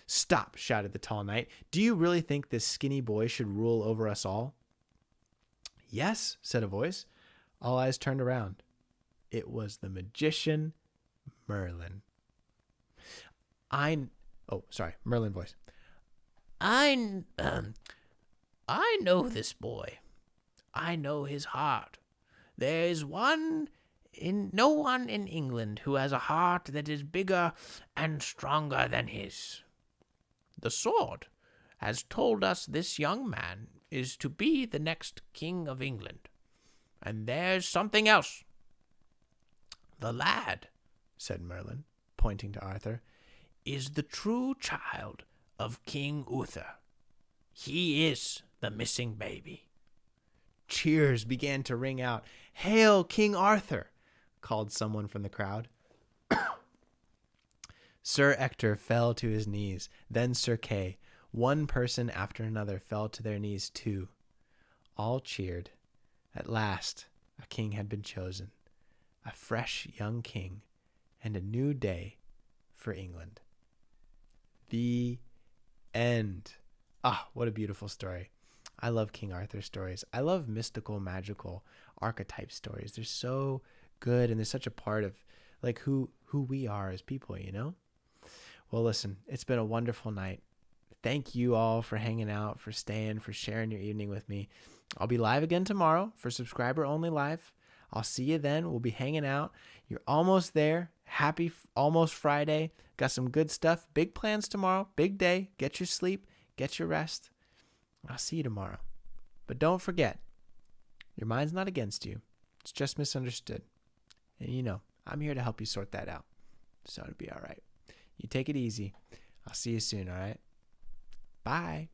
Stop, shouted the tall knight. Do you really think this skinny boy should rule over us all? Yes, said a voice. All eyes turned around. It was the magician Merlin. Merlin voice. I know this boy. I know his heart. There is no one in England who has a heart that is bigger and stronger than his. The sword has told us this young man is to be the next king of England. And there's something else. The lad, said Merlin, pointing to Arthur, is the true child of King Uther. He is the missing baby. Cheers began to ring out. Hail, King Arthur, called someone from the crowd. Sir Ector fell to his knees, then Sir Kay. One person after another fell to their knees too. All cheered. At last, a king had been chosen, a fresh young king, and a new day for England. The end. Ah, what a beautiful story. I love King Arthur stories. I love mystical, magical archetype stories. They're so good, and they're such a part of like who we are as people, you know? Well, listen, it's been a wonderful night. Thank you all for hanging out, for staying, for sharing your evening with me. I'll be live again tomorrow for subscriber only live. I'll see you then. We'll be hanging out. You're almost there. Happy almost Friday. Got some good stuff. Big plans tomorrow. Big day. Get your sleep. Get your rest. I'll see you tomorrow. But don't forget, your mind's not against you. It's just misunderstood. And you know, I'm here to help you sort that out. So it'll be all right. You take it easy. I'll see you soon, all right? Bye.